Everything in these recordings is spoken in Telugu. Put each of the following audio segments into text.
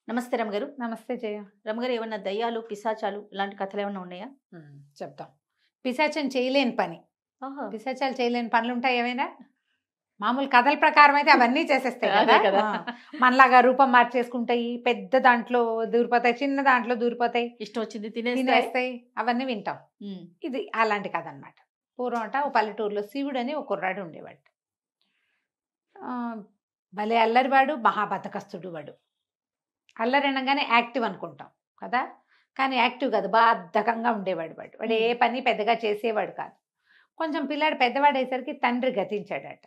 నమస్తే రమగారు. నమస్తే జయ. రమగారు, ఏమన్నా దయ్యాలు, పిశాచాలు ఇలాంటి కథలేమన్నా ఉన్నాయా? చెప్తాం. పిశాచం చేయలేని పని. ఓహో! పిశాచాలు చేయలేని పనులుంటాయి ఏమైనా? మామూలు కథల ప్రకారం అయితే అవన్నీ చేసేస్తాయి అదే కదా! కదా! మనలాగా రూపం మార్చేసుకుంటాయి. పెద్ద దాంట్లో దూరిపోతాయి. చిన్న దాంట్లో దూరిపోతాయి. ఇష్టం వచ్చింది తినేస్తాయి. తినేస్తాయి. అవన్నీ వింటాం. హ్మ్. ఇది అలాంటి కథ అనమాట. పూర్వం ఓ పల్లెటూరులో శివుడని ఒక కుర్రాడు ఉండేవాడు. భలే అల్లరివాడు, మహాబద్ధకస్తుడు వాడు. అల్లరి అనగానే యాక్టివ్ అనుకుంటాం కదా, కానీ యాక్టివ్ కాదు, బద్ధకంగా ఉండేవాడు వాడు. వాడు ఏ పని పెద్దగా చేసేవాడు కాదు. కొంచెం పిల్లాడు పెద్దవాడేసరికి తండ్రి గతించాడట.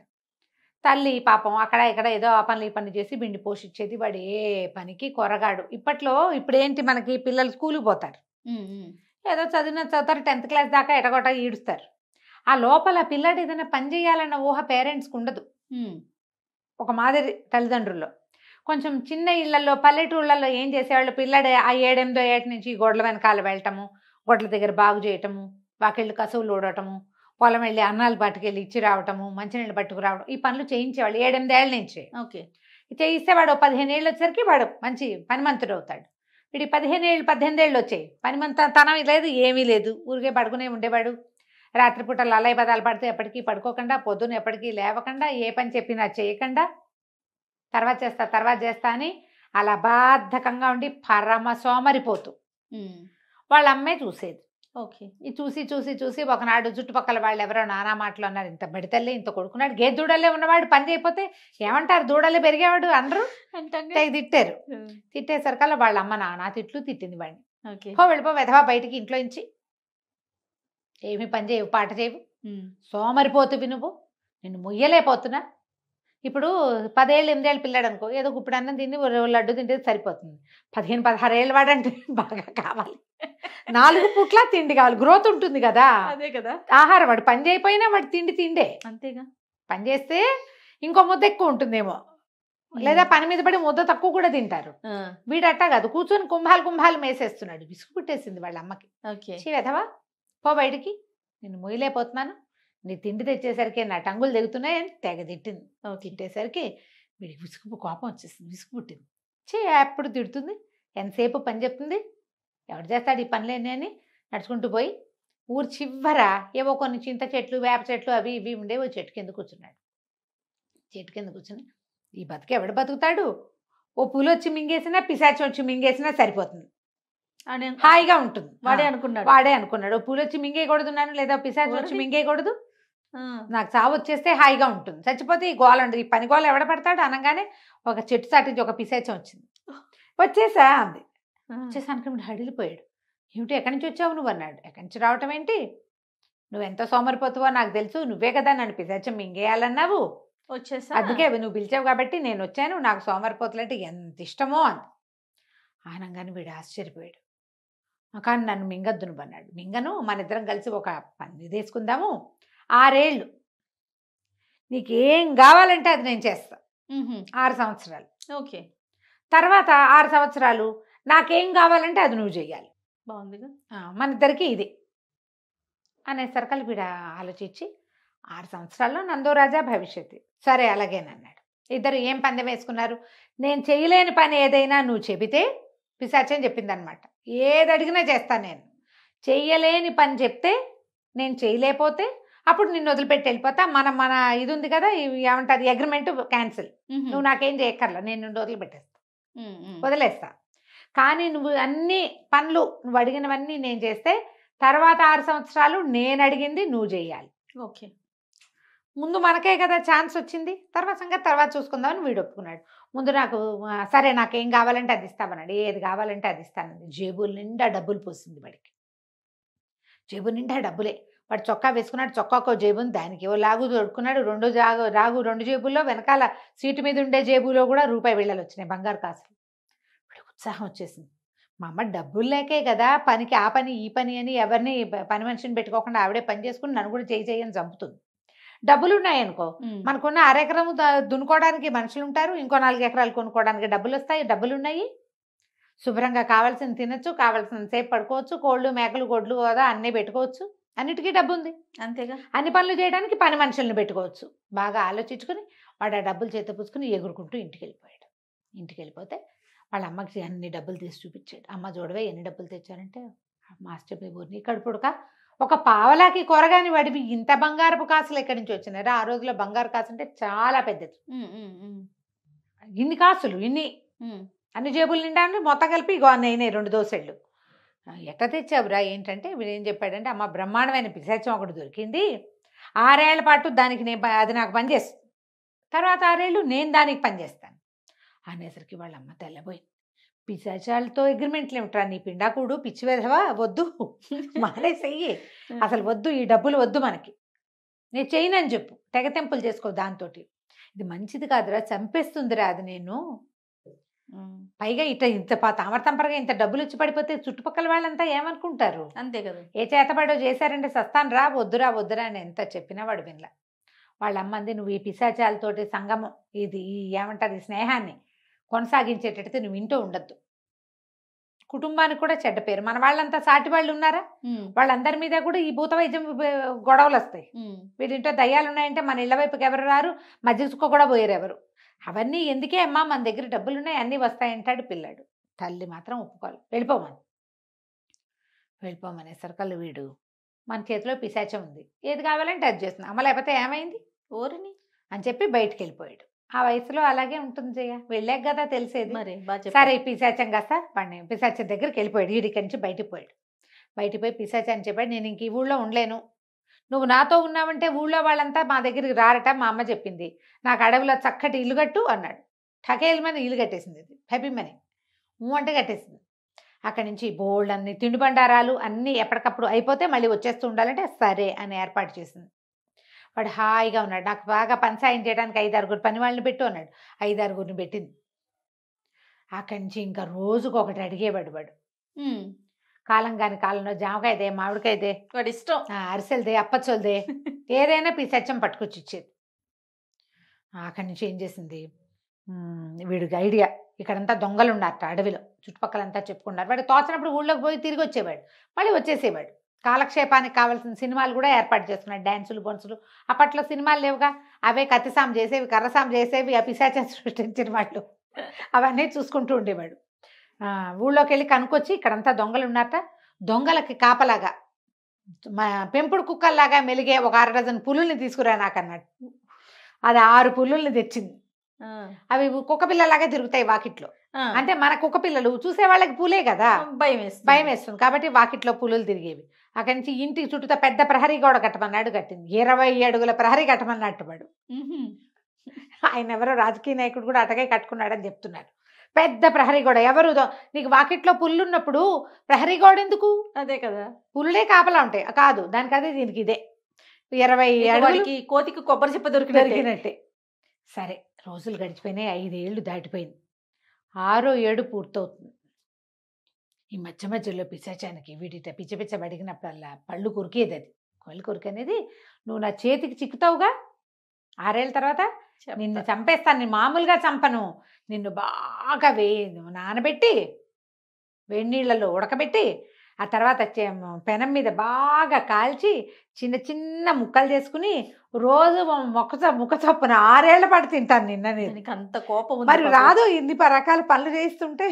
తల్లి పాపం అక్కడ ఇక్కడ ఏదో ఆ పనులు ఈ పని చేసి బిండి పోషించేది. వాడు ఏ పనికి కొరగాడు. ఇప్పుడు ఏంటి, మనకి పిల్లలు స్కూల్కి పోతారు, ఏదో చదువుతారు, 10th క్లాస్ దాకా ఎటగొట్ట ఈడుస్తారు. ఆ లోపల పిల్లాడు ఏదైనా పని చేయాలన్న ఊహ పేరెంట్స్కి ఉండదు. ఒక మాదిరి తల్లిదండ్రుల్లో. కొంచెం చిన్న ఇళ్లలో, పల్లెటూళ్ళల్లో ఏం చేసేవాళ్ళు, పిల్లాడు ఆ 7, 8 ఏట నుంచి గొడ్ల వెనకాల వెళ్ళటము, గొడ్ల దగ్గర బాగు చేయటము, వాకిళ్ళు కసువులు ఊడటము, పొలం వెళ్ళి అన్నాలు పట్టుకెళ్ళి ఇచ్చి రావటము, మంచినీళ్ళు పట్టుకురావడం, ఈ పనులు చేయించేవాళ్ళు 7, 8 ఏళ్ళ నుంచి. ఓకే. చేయిస్తే వాడు 15 ఏళ్ళు వచ్చేసరికి వాడు మంచి పనిమంతుడు అవుతాడు. వీడి 15 ఏళ్ళు 18 ఏళ్ళు వచ్చాయి, పనిమంతనం లేదు, ఏమీ లేదు, ఊరికే పడుకునే ఉండేవాడు. రాత్రిపూట లలై బదాలు పడితే ఎప్పటికీ పడుకోకుండా, పొద్దున్న ఎప్పటికీ లేవకుండా, ఏ పని చెప్పినా చేయకుండా, తర్వాత చేస్తా అని అలా బాధకంగా ఉండి పరమ సోమరిపోతూ వాళ్ళ అమ్మే చూసేది. ఓకే. ఈ చూసి చూసి చూసి ఒకనాడు చుట్టుపక్కల వాళ్ళు ఎవరో నానా మాటలు అన్నారు. ఇంత బడితల్లే, ఇంత కొడుకున్నాడు, గే దూడలే ఉన్నవాడు పని చేయకపోతే ఏమంటారు, దూడలే పెరిగేవాడు అందరూ తిట్టారు. తిట్టేసరికల్లా వాళ్ళ అమ్మ నానా తిట్లు తిట్టింది వాడిని. వెళ్ళిపో వెధవా బయటికి, ఇంట్లో నుంచి ఏమి పని చేయవు, పాట చేయవు, సోమరిపోతువి నువ్వు, నిన్ను ముయ్యలేకపోతున్నా. ఇప్పుడు 10 ఏళ్ళు 8 ఏళ్ళు పిల్లాడు అనుకో, ఏదో ఇప్పుడు అన్నం తిని లడ్డు తింటే సరిపోతుంది. 15, 16 ఏళ్ళ వాడంటే బాగా కావాలి, 4 పూట్ల తిండి కావాలి, గ్రోత్ ఉంటుంది కదా. అదే కదా. ఆహారం, వాడు పని చేయకపోయినా వాడు తిండే. అంతేగా. పని చేస్తే ఇంకో ముద్ద ఎక్కువ ఉంటుందేమో, లేదా పని మీద పడి ముద్ద తక్కువ కూడా తింటారు. వీడట్టా కాదు, కూర్చొని కుంభాలు మేసేస్తున్నాడు. విసుగు పుట్టేసింది వాళ్ళ అమ్మకి. వెధవా పో బయటికి, నేను మొయ్యలేకపోతున్నాను, నీ తిండి తెచ్చేసరికి నా టంగులు దిగుతున్నాయని తెగ తిట్టింది. తిట్టేసరికి వీడికి కోపం వచ్చేసింది, విసుగు పుట్టింది. ఎప్పుడు తిడుతుంది, ఎంతసేపు పని చెప్తుంది, ఎవడు చేస్తాడు ఈ పనులేని అని నడుచుకుంటూ పోయి ఊరు చివర ఏవో కొన్ని చింత చెట్లు, వేప చెట్లు అవి ఇవి ఉండే ఓ చెట్టు కింద కూర్చున్నాడు. చెట్టు కింద కూర్చుని ఈ బతుకు ఎవడు బతుకుతాడు, ఓ పూలు వచ్చి మింగేసినా, పిశాచి వచ్చి మింగేసినా సరిపోతుంది, హాయిగా ఉంటుంది. వాడే అనుకున్నాడు ఓ పూలు వచ్చి మింగేయకూడదు నన్ను, లేదా పిశాచి వచ్చి మింగేయకూడదు, నాకు చావు వచ్చేస్తే హాయిగా ఉంటుంది, చచ్చిపోతే ఈ గోల ఉండదు, ఈ పని గోల ఎవడ పడతాడు. అనగానే ఒక చెట్టు సాటించి ఒక పిశాచం వచ్చింది. వచ్చేసా అంది. వచ్చేసానికి హడిలిపోయాడు. ఏమిటి, ఎక్కడి నుంచి వచ్చావు నువ్వు అన్నాడు. ఎక్కడి నుంచి రావటం ఏంటి, నువ్వెంత సోమరిపోతావో నాకు తెలుసు, నువ్వే కదా నన్ను పిశాచం మింగేయాలన్నావు, వచ్చేసా, అందుకే నువ్వు పిలిచావు కాబట్టి నేను వచ్చాను, నాకు సోమరిపోతులంటే ఎంత ఇష్టమో అంది. ఆనంగానే వీడు ఆశ్చర్యపోయాడు. కానీ నన్ను మింగద్దు నువ్వు అన్నాడు. మింగను, మన ఇద్దరం కలిసి ఒక పని తీసుకుందాము, 6 ఏళ్ళు నీకేం కావాలంటే అది నేను చేస్తా, 6 సంవత్సరాలు. ఓకే. తర్వాత 6 సంవత్సరాలు నాకేం కావాలంటే అది నువ్వు చెయ్యాలి. బాగుందిగా. మన ఇద్దరికి ఇది అనేసరికల్ వీడ ఆలోచించి 6 సంవత్సరాల్లో నందో రాజా భవిష్యత్తు, సరే అలాగేనన్నాడు. ఇద్దరు ఏం పందెం వేసుకున్నారు, నేను చేయలేని పని ఏదైనా నువ్వు చెబితే, పిశాచం చెప్పిందనమాట, ఏది అడిగినా చేస్తాను నేను, చెయ్యలేని పని చెప్తే నేను చేయలేకపోతే అప్పుడు నిన్ను వదిలిపెట్టి వెళ్ళిపోతా, మన ఇది ఉంది కదా, ఏమంటారు అగ్రిమెంట్ క్యాన్సిల్, నువ్వు నాకేం చేయక్కర్లా, నేను నిన్ను వదిలేస్తా. కానీ నువ్వు అన్ని పనులు నువ్వు అడిగినవన్నీ నేను చేస్తే తర్వాత 6 సంవత్సరాలు నేను అడిగింది నువ్వు చేయాలి. ఓకే. ముందు మనకే కదా ఛాన్స్ వచ్చింది, తర్వాత సంగతి తర్వాత చూసుకుందామని వీడు ఒప్పుకున్నాడు. ముందు నాకు సరే నాకేం కావాలంటే అది ఇస్తామన్నాడు. ఏది కావాలంటే అది ఇస్తానండి. జేబుల నిండా డబ్బులు పోసింది వాడికి, జేబు నిండా డబ్బులే. వాడు చొక్కా వేసుకున్నాడు, చొక్కాకో జేబు ఉంది, దానికి ఏవో లాగు తొడుక్కున్నాడు, రెండు జేబుల్లో, వెనకాల సీటు మీద ఉండే జేబులో కూడా రూపాయి బిళ్ళలు వచ్చినాయి, బంగారు కాసులు. వాడికి ఉత్సాహం వచ్చేసింది. మా అమ్మ డబ్బులు లేకే కదా పనికి, ఆ పని ఈ పని అని ఎవరిని పని మనిషిని పెట్టుకోకుండా ఆవిడే పని చేసుకుని నన్ను కూడా చేయని చంపుతుంది. డబ్బులు ఉన్నాయనుకో, మనకున్న 1/2 ఎకరం దున్నుకోవడానికి మనుషులు ఉంటారు, ఇంకో 4 ఎకరాలు కొనుక్కోవడానికి డబ్బులు వస్తాయి, డబ్బులు ఉన్నాయి, శుభ్రంగా కావాల్సిన తినచ్చు, కావాల్సిన సేపు పడుకోవచ్చు, కోళ్ళు మేకలు గొడ్లు కదా అన్నీ పెట్టుకోవచ్చు, అన్నిటికీ డబ్బు ఉంది. అంతేగా. అన్ని పనులు చేయడానికి పని మనుషుల్ని పెట్టుకోవచ్చు. బాగా ఆలోచించుకుని వాడు ఆ డబ్బులు చేత పుచ్చుకుని ఎగురుకుంటూ ఇంటికి వెళ్ళిపోయాడు. ఇంటికి వెళ్ళిపోతే వాళ్ళ అమ్మకి అన్ని డబ్బులు తీసి చూపించాడు. అమ్మ చూడవే ఎన్ని డబ్బులు తెచ్చారంటే, మాస్టర్ నీ కడుపుడుక ఒక పావలాకి కొరగాని వాడివి ఇంత బంగారపు కాసులు ఎక్కడి నుంచి వచ్చినారా? ఆ రోజుల్లో బంగారు కాసు అంటే చాలా పెద్దది. ఇన్ని కాసులు ఇన్ని అన్ని జేబులు నిండా మొత్తం కలిపి ఇగో అన్నయ్య 2 దోసెళ్ళు. ఎట్ట తెచ్చావురా ఏంటంటే వీడు ఏం చెప్పాడంటే, అమ్మ బ్రహ్మాండమైన పిశాచం ఒకటి దొరికింది, 6 ఏళ్ల పాటు దానికి అది నాకు పనిచేస్తుంది, తర్వాత 6 ఏళ్ళు నేను దానికి పనిచేస్తాను అనేసరికి వాళ్ళ అమ్మ తెల్లబోయింది. పిశాచాలతో అగ్రిమెంట్లు ఏమిట్రా నీ పిండాకుడు, పిచ్చి వేధవా, వద్దు మానేసెయ్యి, అసలు వద్దు, ఈ డబ్బులు వద్దు మనకి, నేను చేయనని చెప్పు, తెగతెంపులు చేసుకో దాంతో, ఇది మంచిది కాదురా, చంపేస్తుందిరా అది నేను, పైగా ఇంత తామరతంపరగా ఇంత డబ్బులు వచ్చి పడిపోతే చుట్టుపక్కల వాళ్ళంతా ఏమనుకుంటారు, అంతే కదా, ఏ చేతపడో చేశారంటే సస్తాను రా, వద్దురా వద్దురా అని ఎంత చెప్పినా వాడు వినలా. వాళ్ళ అమ్మంది, నువ్వు ఈ పిశాచాలతోటి సంగమం ఇది ఏమంటారు ఈ స్నేహాన్ని కొనసాగించేటట్టు నువ్వు వింటూ ఉండద్దు, కుటుంబానికి కూడా చెడ్డ పేరు, మన వాళ్ళంతా సాటి వాళ్ళు ఉన్నారా, వాళ్ళందరి మీద కూడా ఈ భూత వైద్యం గొడవలు వస్తాయి, వీళ్ళింటో దయ్యాలు ఉన్నాయంటే మన ఇళ్ళ వైపుకి ఎవరు రారు, మధ్యసుకో కూడా పోయారు ఎవరు, అవన్నీ ఎందుకే అమ్మా, మన దగ్గర డబ్బులు ఉన్నాయి అన్నీ వస్తాయంటాడు పిల్లాడు. తల్లి మాత్రం ఒప్పుకోవాలి, వెళ్ళిపోమనే సరికల్లు వీడు మన చేతిలో పిశాచం ఉంది, ఏది కావాలంటే అది చేస్తుంది, అమ్మ లేకపోతే ఏమైంది ఓరిని అని చెప్పి బయటికి వెళ్ళిపోయాడు. ఆ వయసులో అలాగే ఉంటుంది జయ, వెళ్ళాక కదా తెలిసేది. మరి సరే పిశాచం కాస్త పండి పిశాచం దగ్గరికి వెళ్ళిపోయాడు, వీడికి నుంచి బయటికి పోయాడు. బయటికి పోయి పిశాచాన్ని చెప్పాడు, నేను ఇంక ఈ ఊళ్ళో ఉండలేను, నువ్వు నాతో ఉన్నావంటే ఊళ్ళో వాళ్ళంతా మా దగ్గరికి రారట, మా అమ్మ చెప్పింది, నాకు అడవిలో చక్కటి ఇల్లు కట్టు అన్నాడు. ఠకేల్మని ఇల్లు కట్టేసింది, అది హ్యాపీమని అంటే కట్టేసింది. అక్కడి నుంచి బోల్డ్ అన్ని తిండి బండారాలు అన్నీ ఎప్పటికప్పుడు అయిపోతే మళ్ళీ వచ్చేస్తూ ఉండాలంటే సరే అని ఏర్పాటు చేసింది. వాడు హాయిగా ఉన్నాడు, నాకు బాగా పని సాయం చేయడానికి 5-6 పని వాళ్ళని పెట్టు అన్నాడు, 5-6 పెట్టింది. అక్కడి నుంచి ఇంకా రోజుకు ఒకటి అడిగేవాడు వాడు, కాలం కాని కాలంలో జామకాయదే మామిడికాయదే వాడి ఇష్టం, అరిసెలదే అప్పచ్చోలదే ఏదైనా పిశాచం పట్టుకొచ్చి ఇచ్చేది. అక్కడి నుంచి ఏం చేసింది, వీడికి ఐడియా, ఇక్కడంతా దొంగలు ఉన్నారట అడవిలో, చుట్టుపక్కలంతా చెప్పుకున్నారు, వాడు తోచినప్పుడు ఊళ్ళోకి పోయి తిరిగి వచ్చేవాడు, మళ్ళీ వచ్చేసేవాడు. కాలక్షేపానికి కావాల్సిన సినిమాలు కూడా ఏర్పాటు చేసుకున్నాడు, డ్యాన్సులు బొన్సులు, అప్పట్లో సినిమాలు లేవుగా, అవే కత్తిసాం చేసేవి కర్రసాం చేసేవి ఆ పిశాచం సృష్టించిన వాళ్ళు, అవన్నీ చూసుకుంటూ ఉండేవాడు. ఊళ్ళోకి వెళ్ళి కనుక్కొచ్చి ఇక్కడంతా దొంగలు ఉన్నారట, దొంగలకి కాపలాగా పెంపుడు కుక్కల్లాగా మెలిగే ఒక 6 డజన్ పులుల్ని తీసుకురా నాకు అన్నాడు. అది 6 పులుల్ని తెచ్చింది, అవి కుక్క పిల్లలాగా తిరుగుతాయి వాకిట్లో, అంటే మన కుక్క పిల్లలు చూసే వాళ్ళకి పూలే కదా, భయం వేస్తుంది కాబట్టి వాకిట్లో పులులు తిరిగేవి. అక్కడి నుంచి ఇంటికి చుట్టూ పెద్ద ప్రహరీ గోడ కట్టమన్నాడు, కట్టింది. 20 అడుగుల ప్రహరీ కట్టమన్నట్టు వాడు, ఆయన ఎవరో రాజకీయ నాయకుడు కూడా అటగే కట్టుకున్నాడని చెప్తున్నారు. పెద్ద ప్రహరీ గోడ, ఎవరు నీకు వాకిట్లో పుల్లు ఉన్నప్పుడు ప్రహరీ గోడ ఎందుకు, అదే కదా పుల్లే కాపలా ఉంటాయి, కాదు దానికి అదే దీనికి ఇదే 20 అడుగులకి కోతికి కొబ్బరి చెప్ప దొరికినట్టే. సరే రోజులు గడిచిపోయినాయి, 5 ఏళ్ళు దాటిపోయింది, 6వ ఏడు పూర్తవుతుంది. ఈ మధ్యలో పిశాచానికి వీడిట పిచ్చ అడిగినప్పుడల్లా పళ్ళు కొరికేది, అది కళ్ళు కొరికనేది, నువ్వు నా చేతికి చిక్కుతావుగా 6 ఏళ్ళ తర్వాత నిన్ను చంపేస్తాను, నేను మామూలుగా చంపను, నిన్ను బాగా నానబెట్టి వేడి నీళ్ళలో ఉడకబెట్టి ఆ తర్వాత పెనం మీద బాగా కాల్చి చిన్న చిన్న ముక్కలు చేసుకుని రోజు ముక్క చొప్పున 6 ఏళ్ల పాటు తింటాను నిన్న, అంత కోపం మరి రాదు ఇన్ని రకాల పనులు చేస్తుంటే.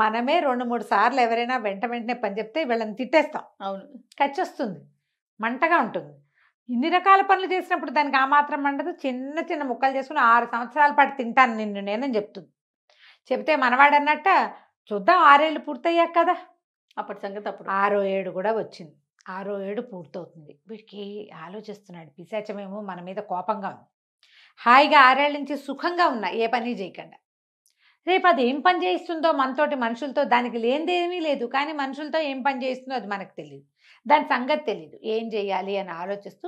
మనమే 2-3 సార్లు ఎవరైనా వెంటనే పని చెప్తే వీళ్ళని తిట్టేస్తాం, అవును ఖర్చు వస్తుంది, మంటగా ఉంటుంది. ఇన్ని రకాల పనులు చేసినప్పుడు దానికి ఆ మాత్రం మండదు, చిన్న చిన్న ముక్కలు చేసుకుని 6 సంవత్సరాల పాటు తింటాను నిన్ను నేనని చెప్తుంది. చెప్తే మనవాడు అన్నట్ట, చూద్దాం 6 ఏళ్ళు పూర్తయ్యాక కదా, అప్పటి సంగతి అప్పుడు 6వ ఏడు కూడా వచ్చింది, 6వ ఏడు పూర్తవుతుంది. వీడికి ఆలోచిస్తున్నాడు, పిశాచమేమో మన మీద కోపంగా ఉంది, హాయిగా 6 ఏళ్ళ నుంచి సుఖంగా ఉన్నా ఏ పని చేయకుండా, రేపు అది ఏం పని చేయిస్తుందో మనతోటి మనుషులతో, దానికి లేనిదేమీ లేదు కానీ మనుషులతో ఏం పని చేయిస్తుందో అది మనకు తెలియదు, దాని సంగతి తెలియదు, ఏం చేయాలి అని ఆలోచిస్తూ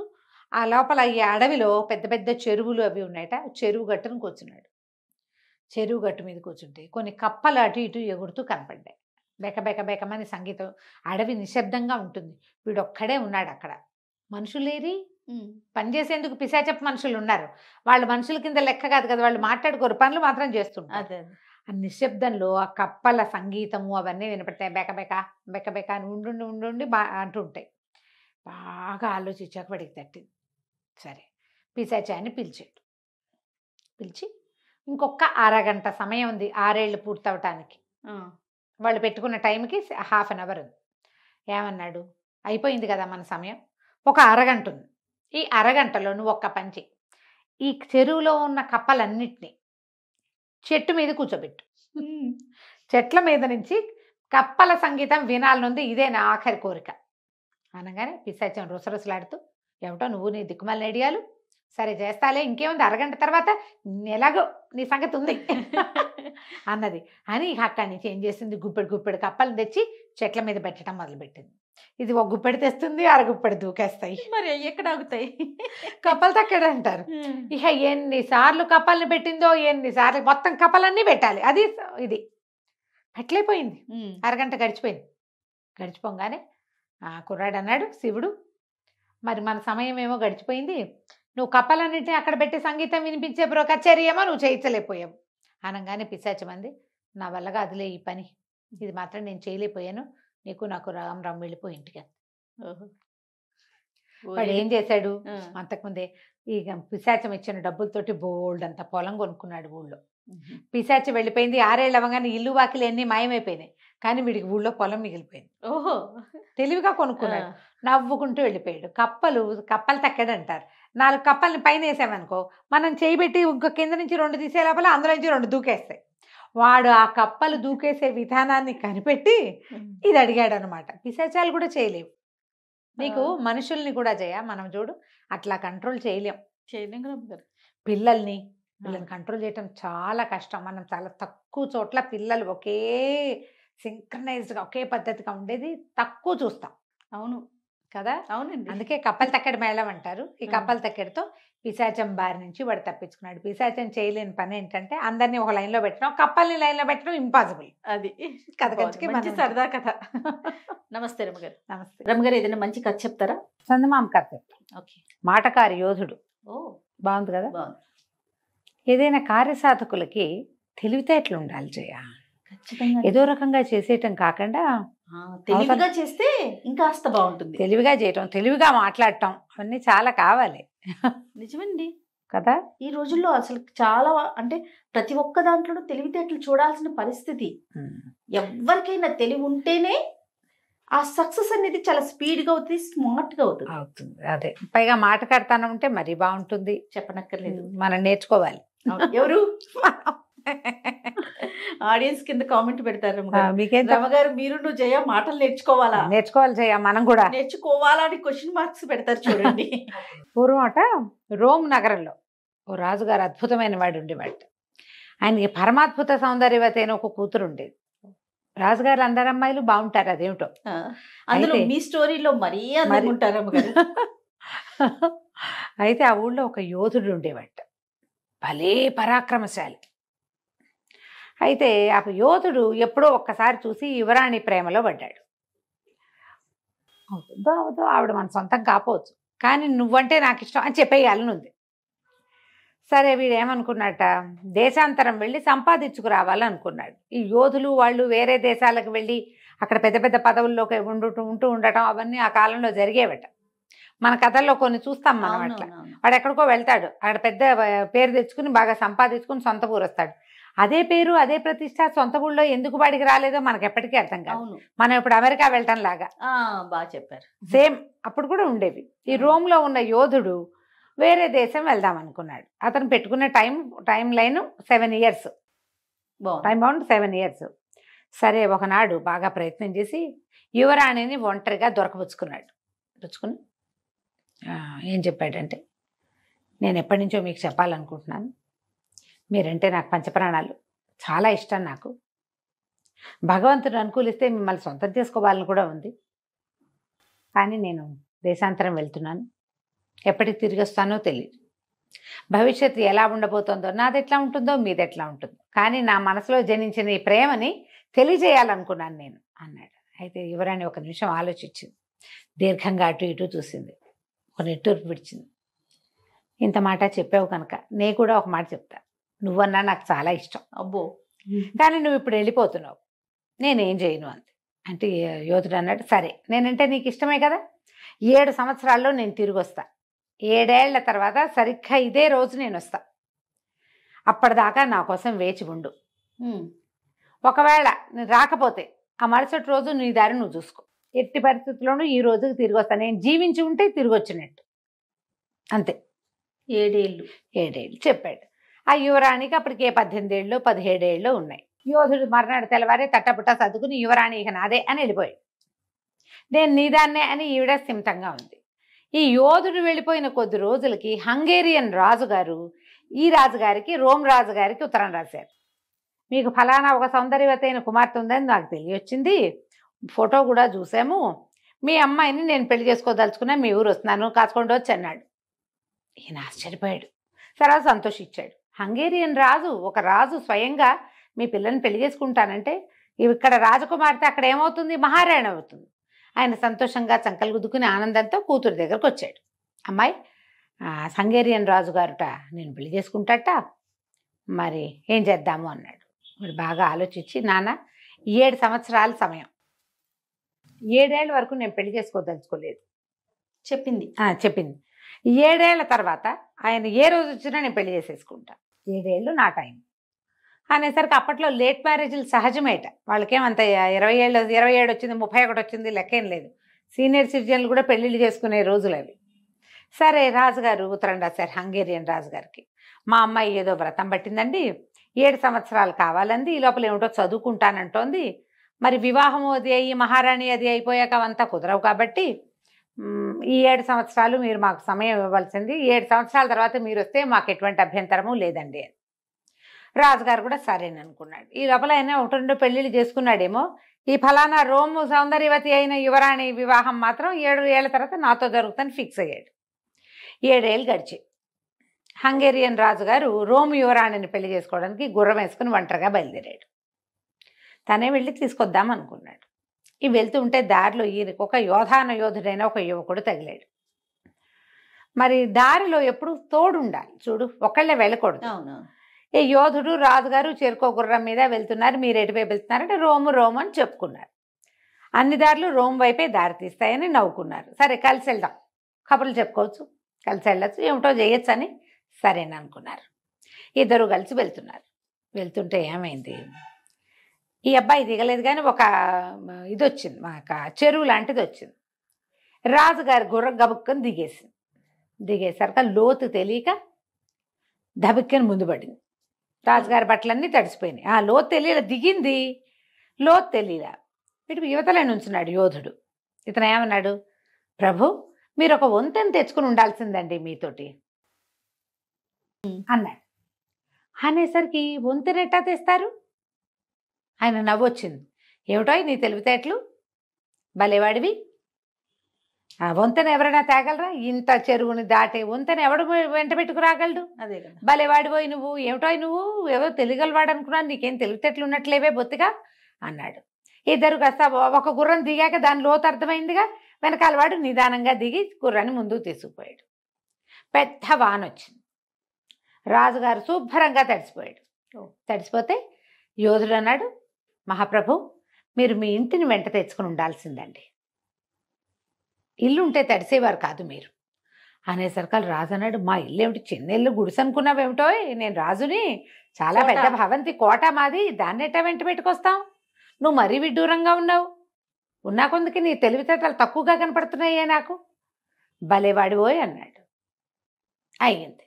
ఆ లోపల ఈ అడవిలో పెద్ద పెద్ద చెరువులు అవి ఉన్నాయట, చెరువు గట్టును కూర్చున్నాడు. చెరువు గట్టు మీద కూర్చుంటే కొన్ని కప్పలు అటు ఇటు ఎగురుతూ కనపడ్డాయి, బెకమని సంగీతం, అడవి నిశ్శబ్దంగా ఉంటుంది, వీడొక్కడే ఉన్నాడు అక్కడ. మనుషులేరి పనిచేసేందుకు పిశాచపు మనుషులు ఉన్నారు, వాళ్ళు మనుషుల కింద లెక్క కాదు కదా, వాళ్ళు మాట్లాడుకోరు, పనులు మాత్రం చేస్తుంటారు. ఆ నిశ్శబ్దంలో ఆ కప్పల సంగీతము అవన్నీ వినపడతాయి, బెక అని ఉండి అంటూ ఉంటాయి. బాగా ఆలోచించాక వాడికి తట్టింది. సరే పిశాచాన్ని పిలిచాడు, పిలిచి ఇంకొక అరగంట సమయం ఉంది 6 ఏళ్ళు పూర్తవటానికి. వాళ్ళు పెట్టుకున్న టైంకి ½ అన్ అవర్ ఉంది. ఏమన్నాడు, అయిపోయింది కదా మన సమయం, ఒక అరగంట ఉంది, ఈ అరగంటలో నువ్వు ఒక్క పని చెయ్యి, ఈ చెరువులో ఉన్న కప్పలన్నిటినీ చెట్టు మీద కూర్చోబెట్టు. చెట్ల మీద నుంచి కప్పల సంగీతం వినాలనుంది, ఇదే నా ఆఖరి కోరిక అనగానే పిశాచం రుసరుసలాడుతూ, ఏమిటో నువ్వు నీ దిక్కుమాలిన ఐడియాలు, సరే చేస్తాలే, ఇంకేముంది, అరగంట తర్వాత ఎలాగో నీ సంగతి ఉంది అన్నది. అని అక్కడి నుంచి ఏం చేసింది, గుప్పెడు కప్పలను తెచ్చి చెట్ల మీద పెట్టడం మొదలుపెట్టింది. ఇది ఒక గుప్పెడు తెస్తుంది, అరగుప్పెడు దూకేస్తాయి. మరి ఎక్కడ ఆగుతాయి? కప్పలు తక్కడ అంటారు. ఇక ఎన్నిసార్లు కప్పల్ని పెట్టిందో, ఎన్నిసార్లు మొత్తం కప్పలన్నీ పెట్టాలి, అది ఇది పెట్టలేకపోయింది. అరగంట గడిచిపోయింది. గడిచిపోగానే కుర్రాడు అన్నాడు, శివుడు మరి మన సమయం ఏమో గడిచిపోయింది, నువ్వు కప్పలన్నింటినీ అక్కడ పెట్టి సంగీతం వినిపించే కచేరీ ఏమో నువ్వు చేయించలేకపోయావు అనగానే పిశాచం అంది, నా వల్లగా అదిలే ఈ పని, ఇది మాత్రం నేను చేయలేకపోయాను, నీకు నాకు రామ్ రామ్ వెళ్ళిపోయి ఇంటికి. వాడు ఏం చేశాడు, అంతకుముందే ఈ పిశాచం ఇచ్చిన డబ్బులతోటి బోల్డ్ అంత పొలం కొనుక్కున్నాడు ఊళ్ళో. పిశాచి వెళ్ళిపోయింది, 6 ఏళ్ళు అవ్వగానే ఇల్లు వాకిలు అన్నీ మాయమైపోయినాయి, కానీ వీడికి ఊళ్ళో పొలం మిగిలిపోయింది. ఓహో, తెలివిగా కొనుక్కున్నాడు, నవ్వుకుంటూ వెళ్ళిపోయాడు. కప్పలు తక్కడు అంటారు. 4 కప్పల్ని పైన వేసామనుకో, మనం చేయబెట్టి ఇంకో కింద నుంచి 2 తీసే లోపల అందులో నుంచి 2 దూకేస్తాయి. వాడు ఆ కప్పలు దూకేసే విధానాన్ని కనిపెట్టి ఇది అడిగాడు అనమాట. పిశాచాలు కూడా చేయలేవు, నీకు మనుషుల్ని కూడా మనం చూడు అట్లా కంట్రోల్ చేయలేం. పిల్లల్ని కంట్రోల్ చేయటం చాలా కష్టం. మనం చాలా తక్కువ చోట్ల పిల్లలు ఒకే సింక్రనైజ్డ్గా ఒకే పద్ధతిగా ఉండేది తక్కువ చూస్తాం. అవును కదా, అవునండి. అందుకే కప్పల తక్కడి మేళం అంటారు. ఈ కప్పల తక్కడితో పిశాచం బారి నుంచి వాడు తప్పించుకున్నాడు. పిశాచం చేయలేని పని ఏంటంటే అందరినీ ఒక లైన్లో పెట్టడం, కప్పల్ని లైన్లో పెట్టడం ఇంపాసిబుల్. అది కథ సరదా కథ. నమస్తే రమగారు. నమస్తే రమగారు, ఏదైనా మంచి కథ చెప్తారా? చందమామ కథ చెప్తాం. ఓకే. మాటకారి యోధుడు. బాగుంది కదా. ఏదైనా కార్యసాధకులకి తెలివితేటలు ఉండాలి జయ. ఏదో రకంగా చేసేయటం కాకుండా తెలివిగా చేస్తే ఇంకాస్త బాగుంటుంది. తెలివిగా చేయటం, తెలివిగా మాట్లాడటం, అవన్నీ చాలా కావాలి. నిజమండి కదా. ఈ రోజుల్లో అసలు చాలా అంటే ప్రతి ఒక్క దాంట్లో తెలివితేటలు చూడాల్సిన పరిస్థితి. ఎవరికైనా తెలివి ఉంటేనే ఆ సక్సెస్ అనేది చాలా స్పీడ్గా అవుతుంది, స్మార్ట్గా అవుతుంది. అదే పైగా మాట్లాడతాను ఉంటే మరీ బాగుంటుంది. చెప్పనక్కర్లేదు, మనం నేర్చుకోవాలి. ఎవరు ఆడియన్స్ కింద కామెంట్ పెడతారు, రమగారు మీరు నువ్వు జయ మాటలు నేర్చుకోవాలి జయ, మనం కూడా నేర్చుకోవాలా అని క్వశ్చన్ మార్క్స్ పెడతారు చూడండి. పూర్వం అట రోమ్ నగరంలో ఓ రాజుగారు అద్భుతమైన వాడు ఉండేవాడు. ఆయనకి పరమాద్భుత సౌందర్యవతి అయిన ఒక కూతురు ఉండేది. రాజుగారు అందరు అమ్మాయిలు బాగుంటారు, అదేమిటో. అందులో మీ స్టోరీలో మరీ ఉంటారు అమ్మగారు. అయితే ఆ ఊళ్ళో ఒక యోధుడు ఉండేవాడు, భలే పరాక్రమశాలి. అయితే ఆ యోధుడు ఎప్పుడో ఒక్కసారి చూసి యువరాణి ప్రేమలో పడ్డాడు. అవుతుందో అవుదో, ఆవిడ మన సొంతం కాపోవచ్చు, కానీ నువ్వంటే నాకు ఇష్టం అని చెప్పేయాలని ఉంది. సరే వీడు ఏమనుకున్నట్ట, దేశాంతరం వెళ్ళి సంపాదించుకురావాలనుకున్నాడు. ఈ యోధులు వాళ్ళు వేరే దేశాలకు వెళ్ళి అక్కడ పెద్ద పెద్ద పదవుల్లోకి ఉంటూ ఉండటం అవన్నీ ఆ కాలంలో జరిగేవట. మన కథల్లో కొన్ని చూస్తాం మనం. అట్లా వాడు ఎక్కడికో వెళ్తాడు, అక్కడ పెద్ద పేరు తెచ్చుకుని బాగా సంపాదించుకుని సొంత ఊరు వస్తాడు. అదే పేరు అదే ప్రతిష్ట సొంత ఊళ్ళో ఎందుకు వాడికి రాలేదో మనకు ఎప్పటికీ అర్థం కాదు. మనం ఇప్పుడు అమెరికా వెళ్ళటం లాగా. బాగా చెప్పారు. సేమ్ అప్పుడు కూడా ఉండేవి. ఈ రోమ్లో ఉన్న యోధుడు వేరే దేశం వెళ్దాం అనుకున్నాడు. అతను పెట్టుకున్న time line 7 years, time bound 7 years. సరే ఒకనాడు బాగా ప్రయత్నం చేసి యువరాణిని ఒంటరిగా దొరకపుచ్చుకుని ఏం చెప్పాడంటే, నేను ఎప్పటి నుంచో మీకు చెప్పాలనుకుంటున్నాను, మీరంటే నాకు పంచప్రాణాలు, చాలా ఇష్టం నాకు. భగవంతుడు అనుకూలిస్తే మిమ్మల్ని సొంతం చేసుకోవాలని కూడా ఉంది, కానీ నేను దేశాంతరం వెళ్తున్నాను, ఎప్పటికి తిరిగి వస్తానో తెలియదు. భవిష్యత్తు ఎలా ఉండబోతుందో, నాది ఎట్లా ఉంటుందో మీది ఎట్లా ఉంటుందో, కానీ నా మనసులో జనించిన ఈ ప్రేమని తెలియజేయాలనుకున్నాను నేను అన్నాడు. అయితే యువరాణి ఒక నిమిషం ఆలోచించింది, దీర్ఘంగా అటు ఇటు చూసింది, ఒక నిట్టూర్పు విడిచింది. ఇంత మాట చెప్పావు కనుక నేను కూడా ఒక మాట చెప్తా, నువ్వన్నా నాకు చాలా ఇష్టం. అబ్బో, కానీ నువ్వు ఇప్పుడు వెళ్ళిపోతున్నావు, నేనేం చేయను అంతే. అంటే యోధుడు అన్నాడు, సరే నేనంటే నీకు ఇష్టమే కదా, 7 సంవత్సరాల్లో నేను తిరిగి వస్తా. 7 ఏళ్ల తర్వాత సరిగ్గా ఇదే రోజు నేను వస్తా. అప్పటిదాకా నా కోసం వేచి ఉండు. ఒకవేళ నేను రాకపోతే ఆ మరుసటి రోజు నీ దారి నువ్వు చూసుకో. ఎట్టి పరిస్థితుల్లోనూ ఈ రోజుకి తిరిగి వస్తాను. నేను జీవించి ఉంటే తిరిగి వచ్చినట్టు. అంతే. 7 ఏళ్ళు. 7 ఏళ్ళు చెప్పాడు. ఆ యువరాణికి అప్పటికే 18 ఏళ్ళు 17 ఏళ్ళు ఉన్నాయి. యోధుడు మర్నాడు తెల్లవారే తట్టపుట్ట సర్దుకుని యువరాణి ఇక నాదే అని వెళ్ళిపోయాడు. నేను నీదాన్నే అని ఈవిడ స్థిమితంగా ఉంది. ఈ యోధుడు వెళ్ళిపోయిన కొద్ది రోజులకి హంగేరియన్ రాజుగారు ఈ రాజుగారికి రోమ్ రాజుగారికి ఉత్తరం రాశారు. మీకు ఫలానా ఒక సౌందర్యవతైన కుమార్తె ఉందని నాకు తెలియొచ్చింది, ఫోటో కూడా చూసాము, మీ అమ్మాయిని నేను పెళ్లి చేసుకోదలుచుకున్నా, మీ ఊరు వస్తున్నాను, కాసుకోండి వచ్చి అన్నాడు. ఈయన ఆశ్చర్యపోయాడు, తర్వాత సంతోషించాడు. హంగేరియన్ రాజు, ఒక రాజు స్వయంగా మీ పిల్లని పెళ్లి చేసుకుంటానంటే ఇక్కడ రాజకుమార్తె అక్కడ ఏమవుతుంది, మహారాణి అవుతుంది. ఆయన సంతోషంగా చంకలు గుద్దుకుని ఆనందంతో కూతురు దగ్గరకు వచ్చాడు. అమ్మాయి, హంగేరియన్ రాజుగారుట నేను పెళ్లి చేసుకుంటాట, మరి ఏం చేద్దాము అన్నాడు. మరి బాగా ఆలోచించి, నాన్న 7 సంవత్సరాల సమయం, 7 ఏళ్ళ వరకు నేను పెళ్లి చేసుకోదలుచుకోలేదు చెప్పింది. 7 ఏళ్ల తర్వాత ఆయన ఏ రోజు వచ్చినా నేను పెళ్లి చేసేసుకుంటా, 7 ఏళ్ళు నా టైం అనేసరికి అప్పట్లో లేట్ మ్యారేజ్లు సహజమేట. వాళ్ళకేమంత 27 వచ్చింది, 31 వచ్చింది లెక్కేం లేదు. సీనియర్ సిటిజన్లు కూడా పెళ్ళిళ్ళు చేసుకునే రోజులు అవి. సరే, రాజుగారు ఉత్తరం రాశారు హంగేరియన్ రాజుగారికి. మా అమ్మాయి ఏదో వ్రతం పట్టిందండి, 7 సంవత్సరాలు కావాలంది, ఈ లోపల ఏమిటో చదువుకుంటానంటోంది, మరి వివాహము అది అయ్యి మహారాణి అది అయిపోయాక అవంతా కుదరవు కాబట్టి ఈ 7 సంవత్సరాలు మీరు మాకు సమయం ఇవ్వాల్సింది, 7 సంవత్సరాల తర్వాత మీరు వస్తే మాకు ఎటువంటి అభ్యంతరము లేదండి అని. రాజుగారు కూడా సరేననుకున్నాడు. ఈ లోపల ఆయన 1-2 పెళ్ళిళ్ళు చేసుకున్నాడేమో. ఈ ఫలానా రోము సౌందర్యవతి అయిన యువరాణి వివాహం మాత్రం 7 ఏళ్ల తర్వాత నాతో జరుగుతుందని ఫిక్స్ అయ్యాడు. 7 ఏళ్ళు గడిచి హంగేరియన్ రాజుగారు రోమ్ యువరాణిని పెళ్లి చేసుకోవడానికి గుర్రం వేసుకుని ఒంటరిగా బయలుదేరాడు. తనే వెళ్ళి తీసుకొద్దాం అనుకున్నాడు. ఈ వెళ్తూ ఉంటే దారిలో ఈయనకు ఒక యోధుడైన ఒక యువకుడు తగిలాడు. మరి దారిలో ఎప్పుడు తోడు ఉండాలి చూడు, ఒకళ్ళే వెళ్ళకూడదు. ఈ యోధుడు రాజుగారు చేరుకో గుర్రం మీద వెళ్తున్నారు, మీరు ఎటువైపు వెళ్తున్నారంటే రోము అని చెప్పుకున్నారు. అన్ని దారులు రోమ్ వైపే దారి తీస్తాయని నవ్వుకున్నారు. సరే కలిసి వెళ్దాం, కబుర్లు చెప్పుకోవచ్చు, కలిసి వెళ్ళచ్చు, ఏమిటో చేయొచ్చు అని సరేననుకున్నారు. ఇద్దరు కలిసి వెళ్తున్నారు. వెళ్తుంటే ఏమైంది, ఈ అబ్బాయి దిగలేదు కానీ ఒక ఇది వచ్చింది, ఒక చెరువు లాంటిది వచ్చింది. రాజుగారి గుర్రం గబుక్కని దిగేసరికి లోతు తెలియక దబుక్కని ముందు పడింది. రాజుగారి బట్టలన్నీ తడిసిపోయినాయి. ఆ లోతు తెలియలే, దిగింది లోతు తెలియలా. వీడు యువతలే నుంచున్నాడు యోధుడు. ఇతను ఏమన్నాడు, ప్రభు మీరు ఒక వంతెన తెచ్చుకుని ఉండాల్సిందండి మీతోటి అన్నాడు. అనేసరికి వంతెన ఎట్టా తెస్తారు? ఆయన నవ్వొచ్చింది. ఏమిటో నీ తెలివితేటలు, భలేవాడివి, ఆ వంతెన ఎవరైనా తేగలరా? ఇంత చెరువుని దాటే వంతెన ఎవడు వెంట పెట్టుకు రాగలడు? అదే కదా, భలేవాడిపోయి నువ్వు, ఏమిటో నువ్వు ఎవరో తెలియగలవాడు అనుకున్నాను, నీకేం తెలివితేటలు ఉన్నట్లేవే బొత్తిగా అన్నాడు. ఇద్దరు కాస్త ఒక గుర్రం దిగాక దాని లోతు అర్థమైందిగా, వెనకాల వాడు నిదానంగా దిగి గుర్రాన్ని ముందుకు తీసుకుపోయాడు. పెద్ద వాన వచ్చింది. రాజుగారు శుభ్రంగా తడిసిపోయాడు. తడిసిపోతే యోధుడు అన్నాడు, మహాప్రభు మీరు మీ ఇంటిని వెంట తెచ్చుకుని ఉండాల్సిందండి, ఇల్లు ఉంటే తడిసేవారు కాదు మీరు అనేసరికి రాజు అన్నాడు, మా ఇల్లు ఏమిటి చిన్న ఇల్లు, గుడిసె అనుకున్నావేమిటో, నేను రాజుని, చాలా పెద్ద భవంతి కోట మాది, దాన్ని ఎట్టా వెంట పెట్టుకొస్తాం, నువ్వు మరీ విడ్డూరంగా ఉన్నావు, ఉన్నా కొందుకి నీ తెలివితేటలు తక్కువగా కనపడుతున్నాయే నాకు, భలేవాడిపోయి అన్నాడు. అయ్యింది.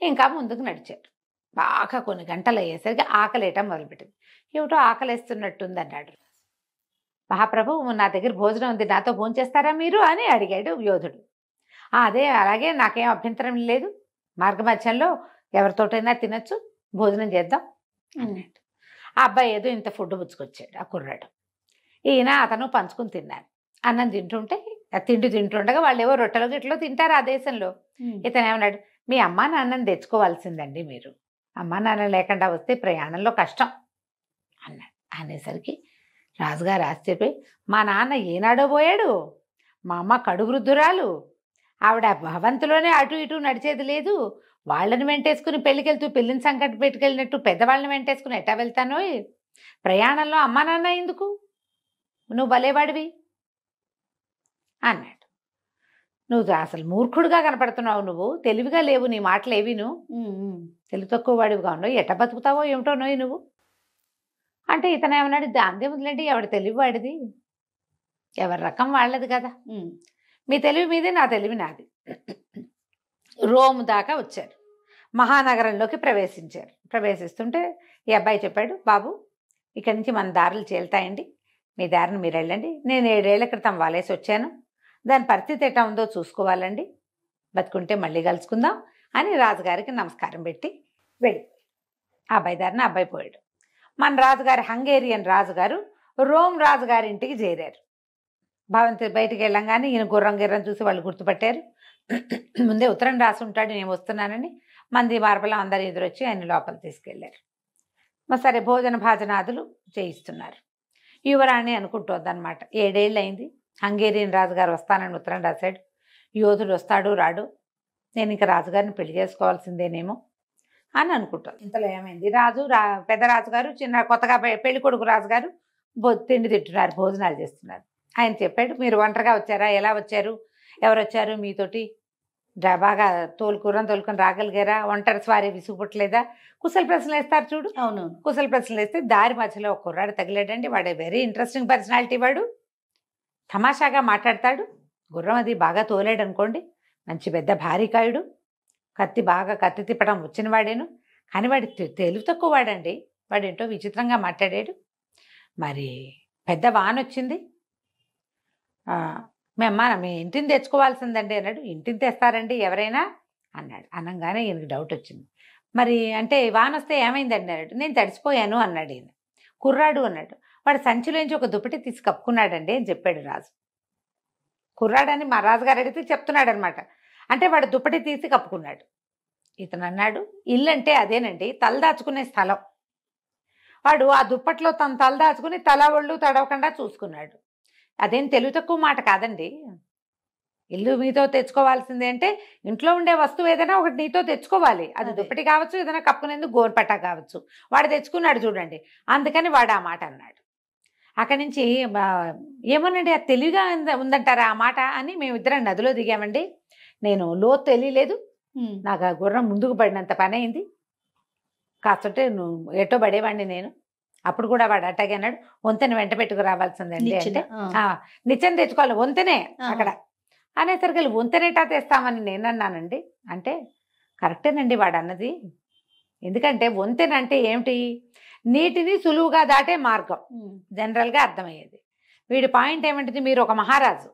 ఇంకా ముందుకు నడిచారు. బాగా కొన్ని గంటలు అయ్యేసరికి ఆకలేయటం మొదలుపెట్టింది. ఏమిటో ఆకలేస్తున్నట్టుంది అన్నాడు. మహాప్రభు నా దగ్గర భోజనం ఉంది, నాతో భోంచేస్తారా మీరు అని అడిగాడు యోధుడు. అదే అలాగే, నాకేం అభ్యంతరం లేదు, మార్గమధ్యంలో ఎవరితోటైనా తినచ్చు, భోజనం చేద్దాం అన్నాడు. ఆ అబ్బాయి ఏదో ఇంత ఫుడ్ పుచ్చుకొచ్చాడు, ఆ కుర్రాడు. ఈయన అతను పంచుకుని తిన్నారు. అన్నం తింటుంటే, తిండి తింటుండగా వాళ్ళు ఏవో రొట్టెలు గిట్లో తింటారు ఆ దేశంలో. ఇతను ఏమన్నాడు, మీ అమ్మా నాన్నని తెచ్చుకోవాల్సిందండి మీరు, అమ్మా నాన్న లేకుండా వస్తే ప్రయాణంలో కష్టం అన్నాడు. అనేసరికి రాజుగారు ఆశ్చర్యపోయి, మా నాన్న ఏనాడో పోయాడు, మా అమ్మ కడు వృద్ధురాలు, ఆవిడ భవంతిలోనే అటు ఇటు నడిచేది లేదు, వాళ్ళని వెంటేసుకుని పెళ్ళికెళ్తూ పిల్లిని సంకటి పెట్టుకెళ్ళినట్టు పెద్దవాళ్ళని వెంటేసుకుని ఎట్టా వెళ్తానో, ప్రయాణంలో అమ్మా నాన్న ఎందుకు, నువ్వు భలేవాడివి అన్నాడు. నువ్వు అసలు మూర్ఖుడుగా కనపడుతున్నావు, నువ్వు తెలివిగా లేవు, నీ మాటలు ఏవి నువ్వు తెలివి తక్కువ వాడివిగా ఉన్నావు, ఎట్ట బతుకుతావో ఏమిటో నోయి నువ్వు అంటే ఇతను ఏమన్నాడు, దాందే ఉందిలేండి, ఎవడి తెలివి వాడిది, ఎవరి రకం వాళ్ళది కదా, మీ తెలివి మీదే, నా తెలివి నాది. రోమ్ దాకా వచ్చారు, మహానగరంలోకి ప్రవేశించారు. ప్రవేశిస్తుంటే ఈ అబ్బాయి చెప్పాడు, బాబు ఇక్కడి నుంచి మన దారులు చేలుతాయండి, మీ దారిని మీరు వెళ్ళండి, నేను 7 ఏళ్ల క్రితం వాలేసి వచ్చాను, దాని పరిస్థితి ఎట్లా ఉందో చూసుకోవాలండి, బతుకుంటే మళ్ళీ కలుసుకుందాం అని రాజుగారికి నమస్కారం పెట్టి వెళ్ళిపోయాడు. ఆ అబ్బాయి దారిని అబ్బాయి పోయాడు. మన రాజుగారి హంగేరియన్ రాజుగారు రోమ్ రాజుగారి ఇంటికి చేరారు. భవంతి బయటికి వెళ్ళంగానే ఈయన గుర్రం గిర్రం చూసి వాళ్ళు గుర్తుపట్టారు. ముందే ఉత్తరం రాసి ఉంటాడు, నేను వస్తున్నానని. మంది మార్బలం అందరు ఎదురొచ్చి ఆయన లోపల తీసుకెళ్లారు. సరే భోజన భాజనాదులు చేయిస్తున్నారు. యువరాణి అనుకుంటోందనమాట, 7 ఏళ్ళు అయింది, హంగేరియన్ రాజుగారు వస్తానని ఉత్తరం రాశాడు, యోధుడు వస్తాడు రాడు, నేను ఇంకా రాజుగారిని పెళ్లి చేసుకోవాల్సిందేనేమో అని అనుకుంటాను. ఇంతలో ఏమైంది, పెద్ద రాజుగారు చిన్న కొత్తగా పెళ్లి కొడుకు రాజుగారు తిండి తింటున్నారు, భోజనాలు చేస్తున్నారు. ఆయన చెప్పాడు, మీరు ఒంటరిగా వచ్చారా, ఎలా వచ్చారు, ఎవరు వచ్చారు మీతోటి, బాగా తోలుకొని రాగలిగారా, ఒంటరి స్వారీ విసుగుపుట్టలేదా, కుశల ప్రశ్నలు వేస్తారు చూడు. అవును, కుశల ప్రశ్నలు వేస్తే దారి మధ్యలో ఒక కుర్రాడు తగిలాడండి. వాడు వెరీ ఇంట్రెస్టింగ్ పర్సనాలిటీ, వాడు తమాషాగా మాట్లాడతాడు, గుర్రం అది బాగా తోలాడు అనుకోండి, మంచి పెద్ద భారీకాయుడు, కత్తి తిప్పడం వచ్చిన వాడేను, కానీ వాడి తెలివి తక్కువ వాడండి. వాడేంటో విచిత్రంగా మాట్లాడాడు. మరి పెద్ద వాన వచ్చింది, మీ ఇంటిని తెచ్చుకోవాల్సిందండి అన్నాడు. ఇంటిని తెస్తారండి ఎవరైనా అన్నాడు. అనగానే ఈయనకు డౌట్ వచ్చింది. మరి అంటే వాన వస్తే ఏమైందండి అన్నాడు. నేను తడిసిపోయాను అన్నాడు ఈయన. కుర్రాడు అన్నాడు. వాడు సంచిలోంచి ఒక దుప్పటి తీసి కప్పుకున్నాడండి అని చెప్పాడు రాజు. కుర్రాడని మా రాజుగారు అడిగితే చెప్తున్నాడు అనమాట. అంటే వాడు దుప్పటి తీసి కప్పుకున్నాడు. ఇతను అన్నాడు, ఇల్లు అంటే అదేనండి, తలదాచుకునే స్థలం. వాడు ఆ దుప్పట్లో తను తలదాచుకుని తల ఒళ్ళు తడవకుండా చూసుకున్నాడు. అదేం తెలివి తక్కువ మాట కాదండి. ఇల్లు మీతో తెచ్చుకోవాల్సిందే అంటే ఇంట్లో ఉండే వస్తువు ఏదైనా ఒకటి నీతో తెచ్చుకోవాలి. అది దుప్పటి కావచ్చు, ఏదైనా కప్పుకునేందుకు గోరుపట్ట కావచ్చు. వాడు తెచ్చుకున్నాడు చూడండి, అందుకని వాడు ఆ మాట అన్నాడు. అక్కడి నుంచి ఏమోనండి, అది తెలివిగా ఉందంటారా ఆ మాట అని మేమిద్దరం నదిలో దిగామండి. నేను లోతు తెలియలేదు, నాకు ఆ గుర్రం ముందుకు పడినంత పని అయింది, కాస్తుంటే నువ్వు ఎటో పడేవాడిని నేను. అప్పుడు కూడా వాడు అట్టాగే అన్నాడు, వంతెన వెంట పెట్టుకు రావాల్సిందండి అంటే నిత్యం తెచ్చుకోవాలి వంతెనే అక్కడ అనేసరికి వంతెనేటా తెస్తామని నేను అన్నానండి. అంటే కరెక్టేనండి వాడు అన్నది. ఎందుకంటే వంతెన అంటే ఏమిటి, నీటిని సులువుగా దాటే మార్గం జనరల్గా అర్థమయ్యేది. వీడి పాయింట్ ఏమిటిది, మీరు ఒక మహారాజు,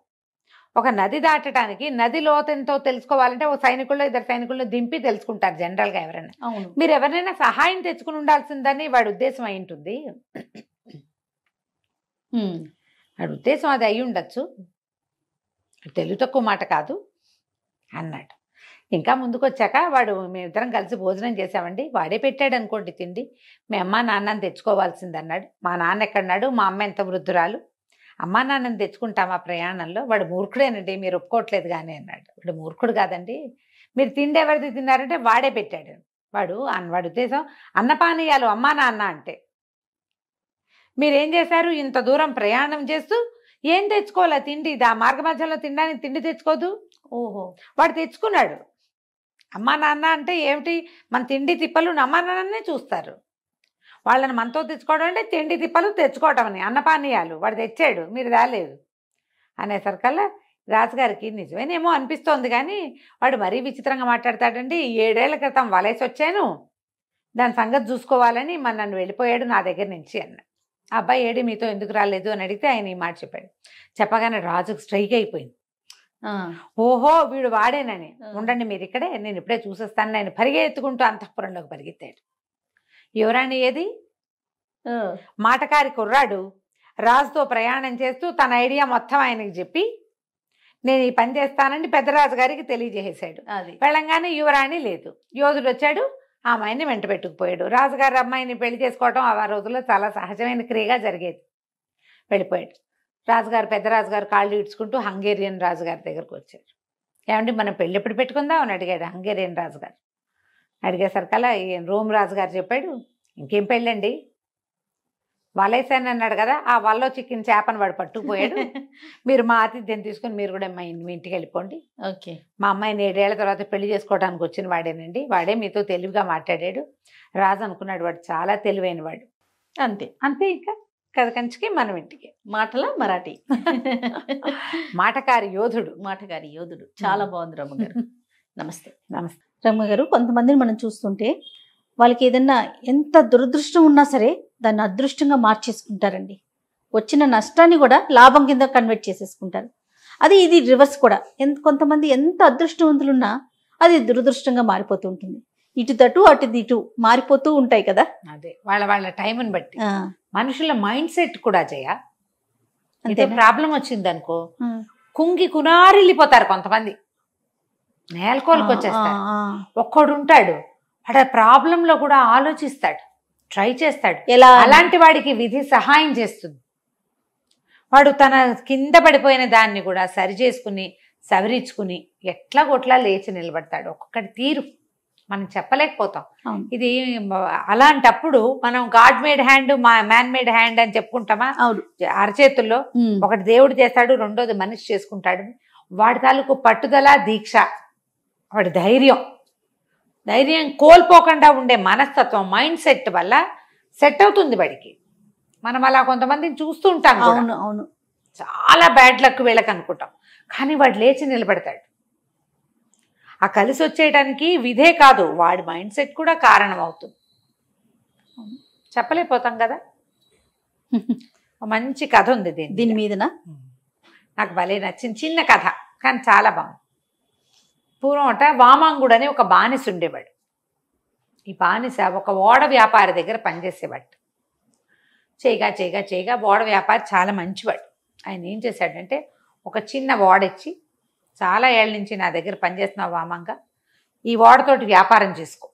ఒక నది దాటడానికి నది లోతెంతో తెలుసుకోవాలంటే ఒక సైనికుల్లో 2 సైనికుల్లో దింపి తెలుసుకుంటారు జనరల్గా ఎవరైనా. మీరు ఎవరినైనా సహాయం తెచ్చుకుని ఉండాల్సిందని వాడి ఉద్దేశం అయి ఉంటుంది. వాడి ఉద్దేశం అది అయి ఉండొచ్చు, తెలివి తక్కువ మాట కాదు అన్నాడు. ఇంకా ముందుకు వచ్చాక వాడు, మేమిద్దరం కలిసి భోజనం చేసామండి, వాడే పెట్టాడు అనుకోండి తిండి, మీ అమ్మ నాన్నని తెచ్చుకోవాల్సింది అన్నాడు. మా నాన్న ఎక్కడన్నాడు, మా అమ్మ ఎంత వృద్ధురాలు, అమ్మా నాన్నని తెచ్చుకుంటాం ఆ ప్రయాణంలో. వాడు మూర్ఖుడేనండి, మీరు ఒప్పుకోవట్లేదు కానీ అన్నాడు. వాడు మూర్ఖుడు కాదండి, మీరు తిండి ఎవరిది తిన్నారంటే వాడే పెట్టాడు. వాడి ఉద్దేశం అన్నపానీయాలు అమ్మా నాన్న అంటే. మీరేం చేశారు, ఇంత దూరం ప్రయాణం చేస్తూ ఏం తెచ్చుకోవాలా తిండి, ఆ మార్గ మధ్యలో తినడానికి తిండి తెచ్చుకోదు. ఓహో, వాడు తెచ్చుకున్నాడు. అమ్మా నాన్న అంటే ఏమిటి, మన తిండి తిప్పలు అమ్మా నాన్ననే చూస్తారు. వాళ్ళని మనతో తెచ్చుకోవడం అంటే తిండి తిప్పలు తెచ్చుకోవటం అని, అన్నపానీయాలు వాడు తెచ్చాడు, మీరు రాలేదు అనేసరికల్లా రాజుగారికి నిజమేనేమో అనిపిస్తోంది, కానీ వాడు మరీ విచిత్రంగా మాట్లాడతాడండి. 7 ఏళ్ల క్రితం వలేసి వచ్చాను, దాని సంగతి చూసుకోవాలని నన్ను వెళ్ళిపోయాడు నా దగ్గర నుంచి అన్న. ఆ అబ్బాయి ఏడి మీతో ఎందుకు రాలేదు అని అడిగితే ఆయన ఈ మాట చెప్పాడు. చెప్పగానే రాజుకు స్ట్రైక్ అయిపోయింది. ఓహో వీడు వాడేనని, ఉండండి మీరు ఇక్కడే, నేను ఇప్పుడే చూసేస్తాను. నేను పరిగెత్తుకుంటూ అంతఃపురంలోకి పరిగెత్తాడు. యువరాణి ఏది, మాటకారి కుర్రాడు రాజుతో ప్రయాణం చేస్తూ తన ఐడియా మొత్తం ఆయనకి చెప్పి నేను ఈ పని చేస్తానని పెద్దరాజు గారికి తెలియజేసాడు. వెళ్ళంగానే యువరాణి లేదు, యోధుడు వచ్చాడు, ఆ అమ్మాయిని వెంట పెట్టుకుపోయాడు. రాజుగారి అమ్మాయిని పెళ్లి చేసుకోవటం ఆ రోజుల్లో చాలా సహజమైన క్రియగా జరిగేది. వెళ్ళిపోయాడు. పెద్దరాజుగారు కాళ్ళు ఇడ్చుకుంటూ హంగేరియన్ రాజుగారి దగ్గరకు వచ్చారు. ఏమంటే మనం పెళ్ళి ఎప్పుడు పెట్టుకుందాం అని అడిగాడు హంగేరియన్ రాజుగారు. అడిగేసరికల్లా రోమ్ రాజుగారు చెప్పాడు, ఇంకేం పెళ్ళండి, వలేసాను అన్నాడు కదా, ఆ వలలో చిక్కిన చేపను వాడు పట్టుకుపోయాడు. మీరు మా ఆతిథ్యం తీసుకుని మీరు కూడా మీ ఇంటికి వెళ్ళిపోండి. ఓకే. మా అమ్మాయిని 7 ఏళ్ల తర్వాత పెళ్లి చేసుకోవడానికి వచ్చిన వాడేనండి, వాడే మీతో తెలివిగా మాట్లాడాడు. రాజు అనుకున్నాడు వాడు చాలా తెలివైన వాడు. అంతే. అంతే, ఇంకా కథ కంచికి మనం ఇంటికి. మాటల మరాఠీ. మాటకారి యోధుడు. మాటగారి యోధుడు. చాలా బాగుంది రమ్మగారు. నమస్తే. నమస్తే. రమ్మగారు, కొంతమందిని మనం చూస్తుంటే వాళ్ళకి ఏదన్నా ఎంత దురదృష్టం ఉన్నా సరే దాన్ని అదృష్టంగా మార్చేసుకుంటారండి. వచ్చిన నష్టాన్ని కూడా లాభం కింద కన్వర్ట్ చేసేసుకుంటారు. అది ఇది రివర్స్ కూడా. కొంతమంది ఎంత అదృష్టవంతులున్నా అది దురదృష్టంగా మారిపోతూ ఉంటుంది. ఇటు తటు అటు ఇటు మారిపోతూ ఉంటాయి కదా. అదే వాళ్ళ వాళ్ళ టైంని బట్టి ఆ, మనుషుల మైండ్ సెట్ కూడా చేయ. అంతే. ప్రాబ్లం వచ్చింది అనుకో, కుంగి కునారిల్లిపోతారు కొంతమంది, నేలకోలకు వచ్చేస్తారు. ఒక్కడు ఉంటాడు, వాడు ప్రాబ్లంలో కూడా ఆలోచిస్తాడు, ట్రై చేస్తాడు. ఎలా అలాంటి వాడికి విధి సహాయం చేస్తుంది. వాడు తన కింద పడిపోయిన దాన్ని కూడా సరి చేసుకుని సవరించుకుని ఎట్లా కొట్లా లేచి నిలబడతాడు. ఒక్కొక్కటి తీరు మనం చెప్పలేకపోతాం. అవును. ఇది అలాంటప్పుడు మనం God made hand, man made hand అని చెప్పుకుంటామా? అవును. అరచేతుల్లో ఒకటి దేవుడు చేస్తాడు, రెండోది మనిషి చేసుకుంటాడు. వాడి తాలూకు పట్టుదల, దీక్ష, వాడి ధైర్యం కోల్పోకుండా ఉండే మనస్తత్వం, మైండ్ సెట్ వల్ల సెట్ అవుతుంది వాడికి. మనం అలా కొంతమందిని చూస్తూ ఉంటాం కూడా. అవును, అవును. చాలా బ్యాడ్ లక్ వీళ్ళకి అనుకుంటాం, కానీ వాడు లేచి నిలబడతాడు. ఆ కలిసి వచ్చేయడానికి విధే కాదు, వాడి మైండ్ సెట్ కూడా కారణం అవుతుంది. చెప్పలేకపోతాం కదా. మంచి కథ ఉంది దీని మీదన. నాకు భలే నచ్చింది. చిన్న కథ కానీ చాలా బాగుంది. పూర్వం వామాంగుడు అని ఒక బానిస ఉండేవాడు. ఈ బానిస ఒక ఓడ వ్యాపారి దగ్గర పనిచేసేవాడు. చేయగా చేయగా చేయగా ఓడ వ్యాపారి చాలా మంచివాడు. ఆయన ఏం చేశాడంటే, ఒక చిన్న ఓడ ఇచ్చి, చాలా ఏళ్ళ నుంచి నా దగ్గర పనిచేస్తున్నావు వామంగా, ఈ ఓడతోటి వ్యాపారం చేసుకో,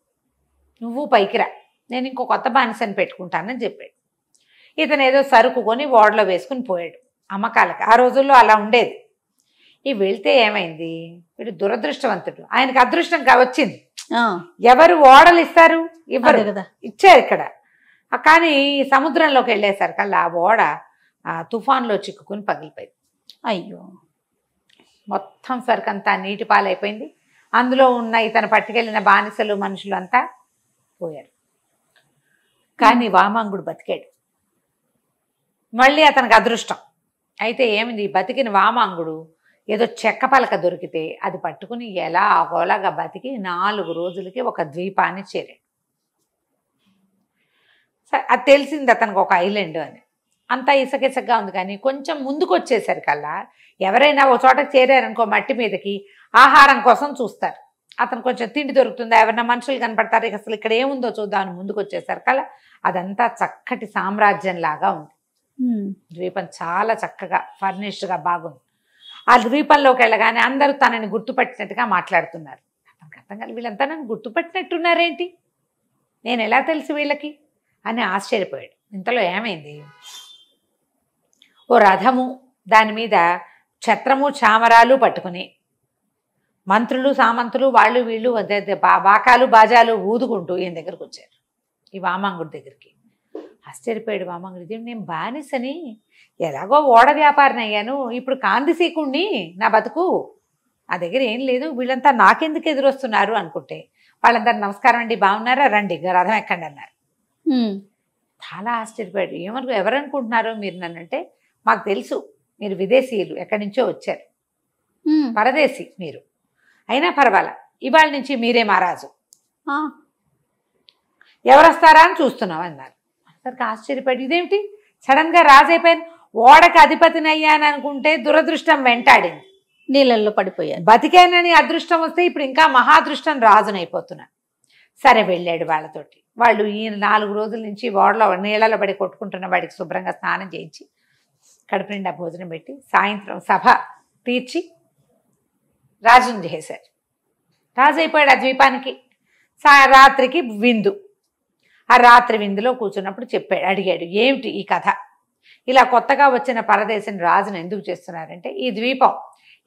నువ్వు పైకి రా, నేను ఇంకో కొత్త బానిసని పెట్టుకుంటానని చెప్పాడు. ఇతను ఏదో సరుకు కొని ఓడలో వేసుకుని పోయాడు అమ్మకాలకి. ఆ రోజుల్లో అలా ఉండేది. ఈ వెళ్తే ఏమైంది, వీడు దురదృష్టవంతుడు, ఆయనకు అదృష్టం వచ్చింది. ఎవరు ఓడలు ఇస్తారు? ఇవ్వరు కదా. ఇచ్చారు ఇక్కడ. కానీ సముద్రంలోకి వెళ్ళేసరికల్లా ఆ ఓడ తుఫాన్లో చిక్కుకుని పగిలిపోయింది. అయ్యో, మొత్తం సరుకంతా నీటి పాలైపోయింది. అందులో ఉన్న ఇతను పట్టుకెళ్ళిన బానిసలు మనుషులు అంతా పోయారు. కానీ వామాంగుడు బతికాడు. మళ్ళీ అతనికి అదృష్టం. అయితే ఏమింది, బతికిన వామాంగుడు ఏదో చెక్క పలక దొరికితే అది పట్టుకుని ఎలా అగోలాగా బతికి 4 రోజులకి ఒక ద్వీపాన్ని చేరాడు. అది తెలిసింది అతనికి ఒక ఐలాండ్ అని. అంతా ఇసకిసగ్గా ఉంది. కానీ కొంచెం ముందుకు వచ్చేసరికల్లా ఎవరైనా ఒక చోటకి చేరారనుకో, మట్టి మీదకి ఆహారం కోసం చూస్తారు. అతను కొంచెం తిండి దొరుకుతుందా, ఎవరైనా మనుషులు కనపడతారు, అసలు ఇక్కడ ఏముందో చూద్దామని ముందుకు వచ్చేసరికల్లా అదంతా చక్కటి సామ్రాజ్యం లాగా ఉంది. ద్వీపం చాలా చక్కగా ఫర్నిష్డ్గా బాగుంది. ఆ ద్వీపంలోకి వెళ్ళగానే అందరూ తనని గుర్తుపట్టినట్టుగా మాట్లాడుతున్నారు. అతనికి అర్థం కాదు, వీళ్ళంతా నన్ను గుర్తుపట్టినట్టున్నారేంటి, నేను ఎలా తెలుసు వీళ్ళకి అని ఆశ్చర్యపోయాడు. ఇంతలో ఏమైంది, ఓ రథము, దాని మీద ఛత్రము చామరాలు పట్టుకుని మంత్రులు సామంతులు వాళ్ళు వీళ్ళు బాకాలు బాజాలు ఊదుకుంటూ ఈయన దగ్గరకు వచ్చారు, ఈ వామాంగుడి దగ్గరికి. ఆశ్చర్యపోయాడు వామాంగుడు, ఇది నేను బానిసని, ఎలాగో ఓడ వ్యాపారిని అయ్యాను, ఇప్పుడు కాందిసీకుణ్ణి, నా బతుకు, నా దగ్గర ఏం లేదు, వీళ్ళంతా నాకెందుకు ఎదురొస్తున్నారు అనుకుంటే, వాళ్ళందరూ నమస్కారం అండి, బాగున్నారా, రండి రథం ఎక్కండి అన్నారు. చాలా ఆశ్చర్యపోయాడు. ఎవరనుకుంటున్నారో మీరు నన్నంటే, మాకు తెలుసు మీరు విదేశీయులు, ఎక్కడి నుంచో వచ్చారు, పరదేశీ మీరు, అయినా పర్వాలా, ఇవాళ నుంచి మీరే మహారాజు, ఎవరు వస్తారా అని చూస్తున్నాం అన్నారు. అందరికి ఆశ్చర్యపడి, ఇదేమిటి సడన్గా రాజు అయిపోయాను, ఓడకి అధిపతిని అయ్యాను అనుకుంటే దురదృష్టం వెంటాడింది, నీళ్ళల్లో పడిపోయాను, బతికానని అదృష్టం వస్తే ఇప్పుడు ఇంకా మహాదృష్టం రాజునైపోతున్నా. సరే వెళ్ళాడు వాళ్ళతోటి. వాళ్ళు ఈ 4 రోజుల నుంచి ఓడలో నీళ్ళలో పడి కొట్టుకుంటున్న వాడికి శుభ్రంగా స్నానం చేయించి కడుపు నిండా భోజనం పెట్టి సాయంత్రం సభ తీర్చి రాజుని చేశారు. రాజు అయిపోయాడు ఆ ద్వీపానికి. రాత్రికి విందు. ఆ రాత్రి విందులో కూర్చున్నప్పుడు చెప్పాడు, అడిగాడు, ఏమిటి ఈ కథ, ఇలా కొత్తగా వచ్చిన పరదేశం రాజును ఎందుకు చేస్తున్నారంటే, ఈ ద్వీపం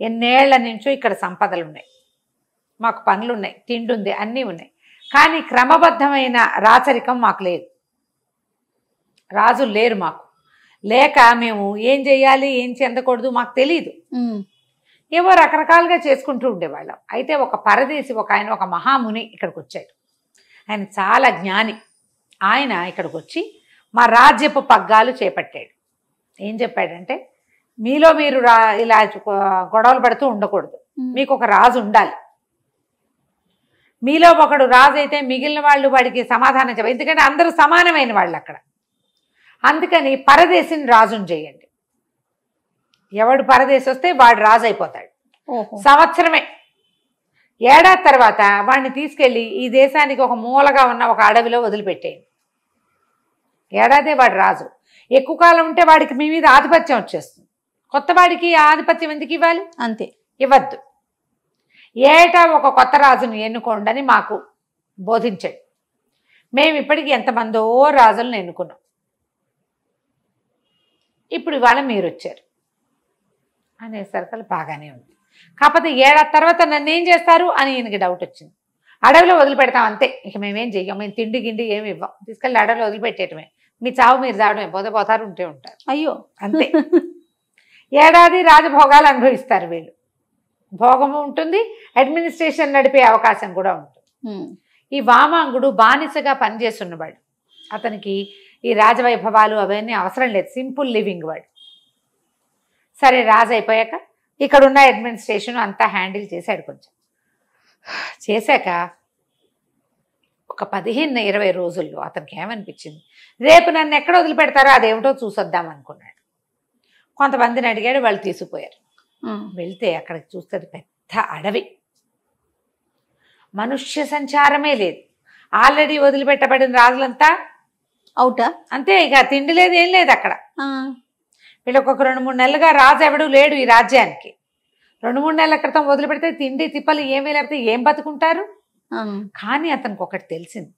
ఎన్నేళ్ల నుంచో ఇక్కడ సంపదలు ఉన్నాయి, మాకు పనులు ఉన్నాయి, తిండి ఉంది, అన్నీ ఉన్నాయి, కానీ క్రమబద్ధమైన రాచరికం మాకు లేదు. రాజులు లేరు మాకు, లేక మేము ఏం చేయాలి ఏం చెందకూడదు మాకు తెలియదు, ఏవో రకరకాలుగా చేసుకుంటూ ఉండేవాళ్ళం. అయితే ఒక పరదేశి ఆయన ఒక మహాముని ఇక్కడికి వచ్చాడు. ఆయన చాలా జ్ఞాని. ఆయన ఇక్కడికి వచ్చి మా రాజ్యపు పగ్గాలు చేపట్టాడు. ఏం చెప్పాడంటే, మీలో మీరు ఇలా గొడవలు పడుతూ ఉండకూడదు, మీకు ఒక రాజు ఉండాలి. మీలో ఒకడు రాజు అయితే మిగిలిన వాళ్ళు వాడికి సమాధానం చెప్పాలి, ఎందుకంటే అందరూ సమానమైన వాళ్ళు అక్కడ. అందుకని పరదేశిని రాజుని చేయండి. ఎవడు పరదేశి వస్తే వాడు రాజు అయిపోతాడు. సంవత్సరమే, ఏడాది తర్వాత వాడిని తీసుకెళ్ళి ఈ దేశానికి ఒక మూలగా ఉన్న ఒక అడవిలో వదిలిపెట్టేయండి. ఏడాదే వాడు రాజు. ఎక్కువ కాలం ఉంటే వాడికి మీ మీద ఆధిపత్యం వచ్చేస్తుంది. కొత్త వాడికి ఆధిపత్యం ఎందుకు ఇవ్వాలి? అంతే, ఇవ్వద్దు. ఏటా ఒక కొత్త రాజును ఎన్నుకోండి అని మాకు బోధించాడు. మేము ఇప్పటికీ ఎంతమందో రాజులను ఎన్నుకున్నాం. ఇప్పుడు ఇవాళ మీరు వచ్చారు అనేసరికి బాగానే ఉంది. కాకపోతే ఏడాది తర్వాత నన్ను ఏం చేస్తారు అని ఈయనకి డౌట్ వచ్చింది. అడవిలో వదిలిపెడతాం అంతే, ఇక మేమేం చెయ్యం, మేము తిండి గిండి ఏమి ఇవ్వం, తీసుకెళ్ళి అడవిలో వదిలిపెట్టేయటమే, మీ చావు మీరు చావడమే, పోతే పోతారు ఉంటే ఉంటారు, అయ్యో అంతే. ఏడాది రాజభోగాలు అనుభవిస్తారు వీళ్ళు. భోగము ఉంటుంది, అడ్మినిస్ట్రేషన్ నడిపే అవకాశం కూడా ఉంటుంది. ఈ వామాంగుడు బానిసగా పనిచేస్తున్నవాడు. అతనికి ఈ రాజవైభవాలు అవన్నీ అవసరం లేదు, సింపుల్ లివింగ్ వాడు. సరే, రాజు అయిపోయాక ఇక్కడున్న అడ్మినిస్ట్రేషన్ అంతా హ్యాండిల్ చేశాడు. కొంచెం చేశాక ఒక 15-20 రోజుల్లో అతనికి ఏమనిపించింది, రేపు నన్ను ఎక్కడ వదిలిపెడతారో అదేమిటో చూసొద్దాం అనుకున్నాడు. కొంతమందిని అడిగాడు, వాళ్ళు తీసుకుపోయారు. వెళ్తే అక్కడికి చూస్తే పెద్ద అడవి, మనుష్య సంచారమే లేదు. ఆల్రెడీ వదిలిపెట్టబడిన రాజులంతా అవుటా, అంతే, ఇక తిండి లేదు ఏం లేదు అక్కడ. వీళ్ళకి ఒక 2-3 నెలలుగా రాజు ఎవడు లేడు ఈ రాజ్యానికి. 2-3 నెలల క్రితం వదిలిపెడితే తిండి తిప్పలు ఏమీ లేకపోతే ఏం బతుకుంటారు. కానీ అతనికి ఒకటి తెలిసింది,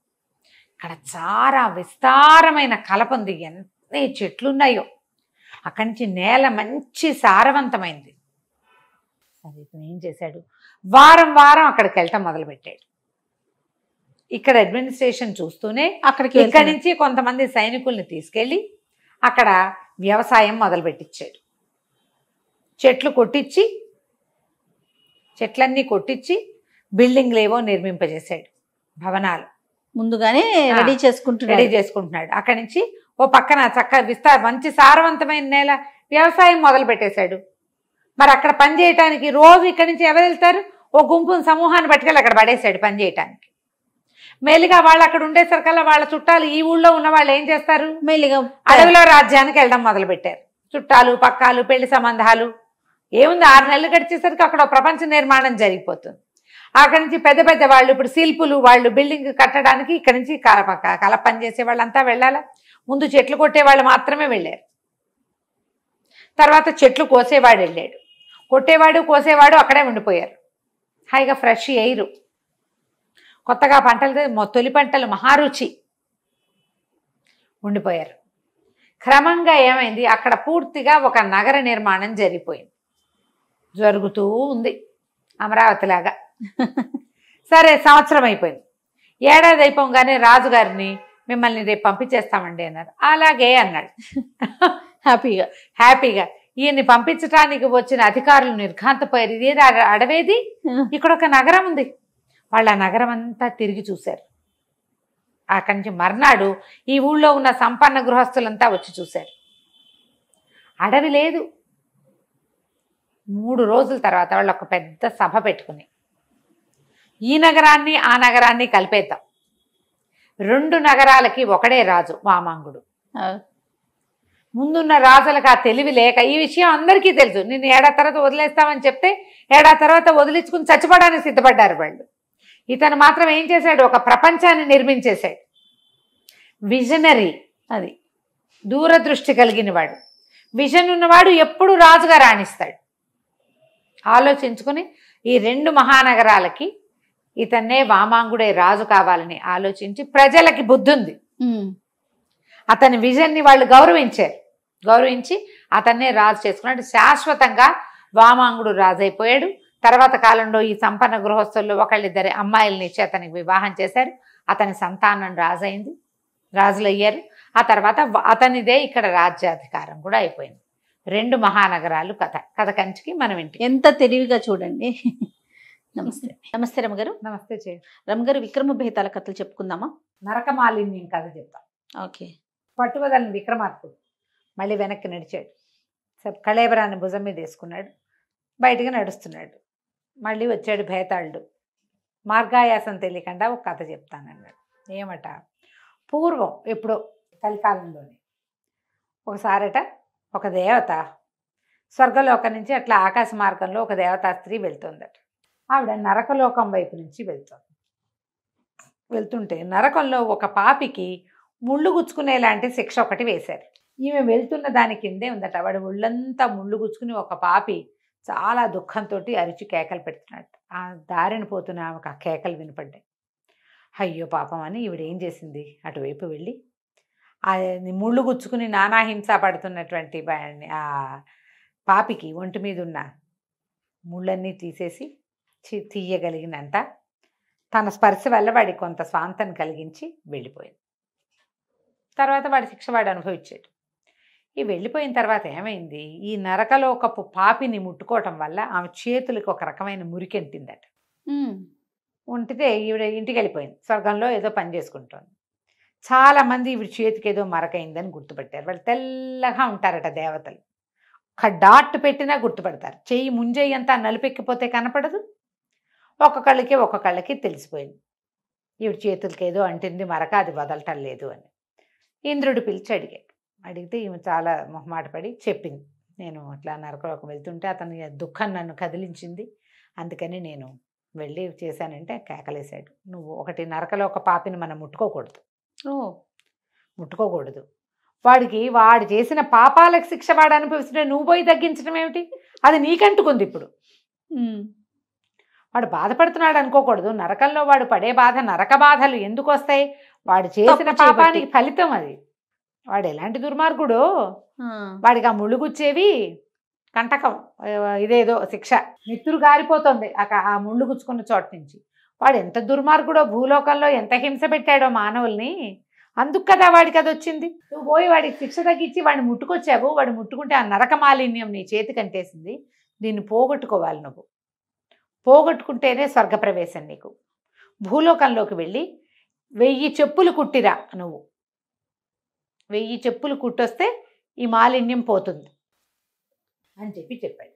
ఇక్కడ చాలా విస్తారమైన కలప ఉంది, ఎన్ని చెట్లున్నాయో. అక్కడి నుంచి నేల మంచి సారవంతమైంది. అది ఏం చేశాడు, వారం వారం అక్కడికి వెళ్ళటం మొదలుపెట్టాడు. ఇక్కడ అడ్మినిస్ట్రేషన్ చూస్తూనే ఇక్కడి నుంచి కొంతమంది సైనికుల్ని తీసుకెళ్ళి అక్కడ వ్యవసాయం మొదలుపెట్టించాడు. చెట్లన్నీ కొట్టించి బిల్డింగ్లు ఏవో నిర్మింపజేశాడు, భవనాలు ముందుగానే రెడీ చేసుకుంటున్నాడు. అక్కడి నుంచి ఓ పక్కన మంచి సారవంతమైన నేల, వ్యవసాయం మొదలు పెట్టేశాడు. మరి అక్కడ పని చేయటానికి రోజు ఇక్కడి నుంచి ఎవరు వెళ్తారు, ఓ గుంపుని సమూహాన్ని పట్టుకెళ్ళి అక్కడ పడేశాడు పని చేయటానికి. మెల్లిగా వాళ్ళు అక్కడ ఉండేసరికల్లా వాళ్ళ చుట్టాలు ఈ ఊళ్ళో ఉన్న వాళ్ళు ఏం చేస్తారు, మెల్లిగా అడవిలో రాజ్యానికి వెళ్ళడం మొదలుపెట్టారు. చుట్టాలు పక్కాలు పెళ్లి సంబంధాలు ఏముంది, 6 నెలలు గడిచేసరికి అక్కడ ప్రపంచ నిర్మాణం జరిగిపోతుంది. అక్కడి నుంచి పెద్ద పెద్ద వాళ్ళు, ఇప్పుడు శిల్పులు, వాళ్ళు బిల్డింగ్ కట్టడానికి ఇక్కడి నుంచి కల పని చేసే వాళ్ళంతా వెళ్ళాలా. ముందు చెట్లు కొట్టేవాళ్ళు మాత్రమే వెళ్ళారు, తర్వాత చెట్లు కోసేవాడు వెళ్ళాడు. కొట్టేవాడు కోసేవాడు అక్కడే ఉండిపోయారు. హాయిగా ఫ్రెష్ ఎయిర్, కొత్తగా పంటలు, తొలి పంటలు మహారుచి, ఉండిపోయారు. క్రమంగా ఏమైంది, అక్కడ పూర్తిగా ఒక నగర నిర్మాణం జరుగుతూ ఉంది, అమరావతిలాగా. సరే, సంవత్సరం అయిపోయింది. ఏడాది అయిపోగానే రాజుగారిని, మిమ్మల్ని రేపు పంపించేస్తామండి అన్నారు. అలాగే అన్నాడు హ్యాపీగా. ఈయన్ని పంపించడానికి వచ్చిన అధికారులు నిర్ఘాంతపోయారు. ఇదేది అడవేది, ఇక్కడ ఒక నగరం ఉంది. వాళ్ళు ఆ నగరం అంతా తిరిగి చూశారు. అక్కడి నుంచి మర్నాడు ఈ ఊళ్ళో ఉన్న సంపన్న గృహస్థులంతా వచ్చి చూశారు, అడవి లేదు. 3 రోజుల తర్వాత వాళ్ళు ఒక పెద్ద సభ పెట్టుకుని, ఈ నగరాన్ని ఆ నగరాన్ని కలిపేద్దాం, 2 నగరాలకి ఒకడే రాజు వామాంగుడు. ముందున్న రాజులకు ఆ తెలివి లేక, ఈ విషయం అందరికీ తెలుసు, నిన్ను ఏడాది తర్వాత వదిలేస్తామని చెప్తే ఏడాది తర్వాత వదిలించుకుని చచ్చిపోవడానికి సిద్ధపడ్డారు వాళ్ళు. ఇతను మాత్రం ఏం చేశాడు, ఒక ప్రపంచాన్ని నిర్మించేశాడు. విజనరీ, అది దూరదృష్టి కలిగిన వాడు. విజన్ ఉన్నవాడు ఎప్పుడు రాజుగా రాణిస్తాడు. ఆలోచించుకుని ఈ 2 మహానగరాలకి ఇతన్నే వామాంగుడే రాజు కావాలని ఆలోచించి, ప్రజలకి బుద్ధి ఉంది, అతని విజన్ని వాళ్ళు గౌరవించి అతన్నే రాజు చేసుకున్నాడు. శాశ్వతంగా వామాంగుడు రాజు అయిపోయాడు. తర్వాత కాలంలో ఈ సంపన్న గృహస్థుల్లో ఒకళ్ళిద్దరి అమ్మాయిల్ని ఇచ్చి అతనికి వివాహం చేశారు. అతని సంతానం రాజులయ్యారు. ఆ తర్వాత అతనిదే ఇక్కడ రాజ్యాధికారం కూడా అయిపోయింది. 2 మహానగరాలు కథ కంచికి మనం ఇంటికి. ఎంత తెలివిగా చూడండి. నమస్తే. నమస్తే రమగారు. నమస్తే చే రమగారు, విక్రమ భేతాల కథలు చెప్పుకుందామా? నరకమాలిన్యం కథ చెప్తాం. ఓకే. పట్టువదలని విక్రమార్కుడు మళ్ళీ వెనక్కి నడిచాడు. కళేబరాన్ని భుజం మీద వేసుకున్నాడు, బయటకు నడుస్తున్నాడు. మళ్ళీ వచ్చాడు భేతాళుడు. మార్గాయాసం తెలియకుండా ఒక కథ చెప్తానన్నాడు. ఏమట, పూర్వం ఎప్పుడో కలికాలంలోనే ఒకసారట ఒక దేవత స్వర్గలోకం నుంచి అట్లా ఆకాశ మార్గంలో ఒక దేవతా స్త్రీ వెళ్తుందట. ఆవిడ నరకలోకం వైపు నుంచి వెళ్తుంటే నరకంలో ఒక పాపికి ముళ్ళు గుచ్చుకునేలాంటి శిక్ష ఒకటి వేశారు. ఈమె వెళ్తున్న దాని కిందే ఉందట. వాడు ముళ్ళంతా ముళ్ళు గుచ్చుకుని ఒక పాపి చాలా దుఃఖంతో అరిచి కేకలు పెడుతున్నాడు. ఆ దారిని పోతున్న ఆమెకు ఆ కేకలు వినపడ్డాయి. అయ్యో పాపం అని ఈవిడ ఏం చేసింది, అటువైపు వెళ్ళి ఆ ముళ్ళు గుచ్చుకుని నానాహింస పడుతున్నటువంటి ఆ పాపికి ఒంటి మీద ఉన్న ముళ్ళన్నీ తీసేసి తీయగలిగినంత తన స్పర్శ వల్ల వాడికి కొంత స్వాంతం కలిగించి వెళ్ళిపోయింది. తర్వాత వాడి శిక్ష వాడు అనుభవించాడు. ఈ వెళ్ళిపోయిన తర్వాత ఏమైంది, ఈ నరకలోకపు పాపిని ముట్టుకోవటం వల్ల ఆమె చేతులకు ఒక రకమైన మురికెంటిందట. ఉంటితే ఈవిడ ఇంటికి వెళ్ళిపోయింది. స్వర్గంలో ఏదో పని చేసుకుంటోంది. చాలామంది ఈవిడ చేతికి ఏదో మరకైందని గుర్తుపట్టారు. వాళ్ళు తెల్లగా ఉంటారట దేవతలు. ఒక డాట్ పెట్టినా గుర్తుపడతారు. చెయ్యి ముంజెయ్యి అంతా నలుపెక్కిపోతే కనపడదు. ఒక్కొక్కళ్ళకి తెలిసిపోయింది ఈవిడ చేతులకి ఏదో అంటింది మరక, అది వదలటం లేదు అని. ఇంద్రుడు పిలిచి అడిగితే ఈమె చాలా మొహమాట పడి చెప్పింది, నేను అట్లా నరకలోకి వెళ్తుంటే అతని దుఃఖం నన్ను కదిలించింది, అందుకని నేను వెళ్ళి చేశానంటే కేకలేశాడు. నువ్వు ఒకటి నరకలోక పాపిని మనం ముట్టుకోకూడదు. వాడు చేసిన పాపాలకు శిక్ష వాడు అనుభవిస్తుంటే నువ్వు పోయి తగ్గించడం ఏమిటి, అది నీకంటుకుంది. ఇప్పుడు వాడు బాధపడుతున్నాడు అనుకోకూడదు. నరకంలో వాడు పడే బాధ, నరక బాధలు ఎందుకు వస్తాయి, వాడు చేసిన పాపానికి ఫలితం అది. వాడు ఎలాంటి దుర్మార్గుడో, వాడికి ఆ ముళ్ళుగుచ్చేవి కంటకం, ఇదేదో శిక్ష, నెత్తురు గారిపోతుంది ఆ ముళ్ళు గుచ్చుకున్న చోట నుంచి. వాడు ఎంత దుర్మార్గుడో, భూలోకంలో ఎంత హింస పెట్టాడో మానవుల్ని, అందుకు కదా వాడికి అది వచ్చింది. నువ్వు పోయి వాడికి శిక్ష తగ్గించి వాడిని ముట్టుకొచ్చావు. వాడు ముట్టుకుంటే ఆ నరక మాలిన్యం నీ చేతి కంటేసింది. దీన్ని పోగొట్టుకోవాలి. నువ్వు పోగొట్టుకుంటేనే స్వర్గప్రవేశం నీకు. భూలోకంలోకి వెళ్ళి 1000 చెప్పులు కుట్టిరా. నువ్వు 1000 చెప్పులు కుట్టొస్తే ఈ మాలిన్యం పోతుంది అని చెప్పాడు.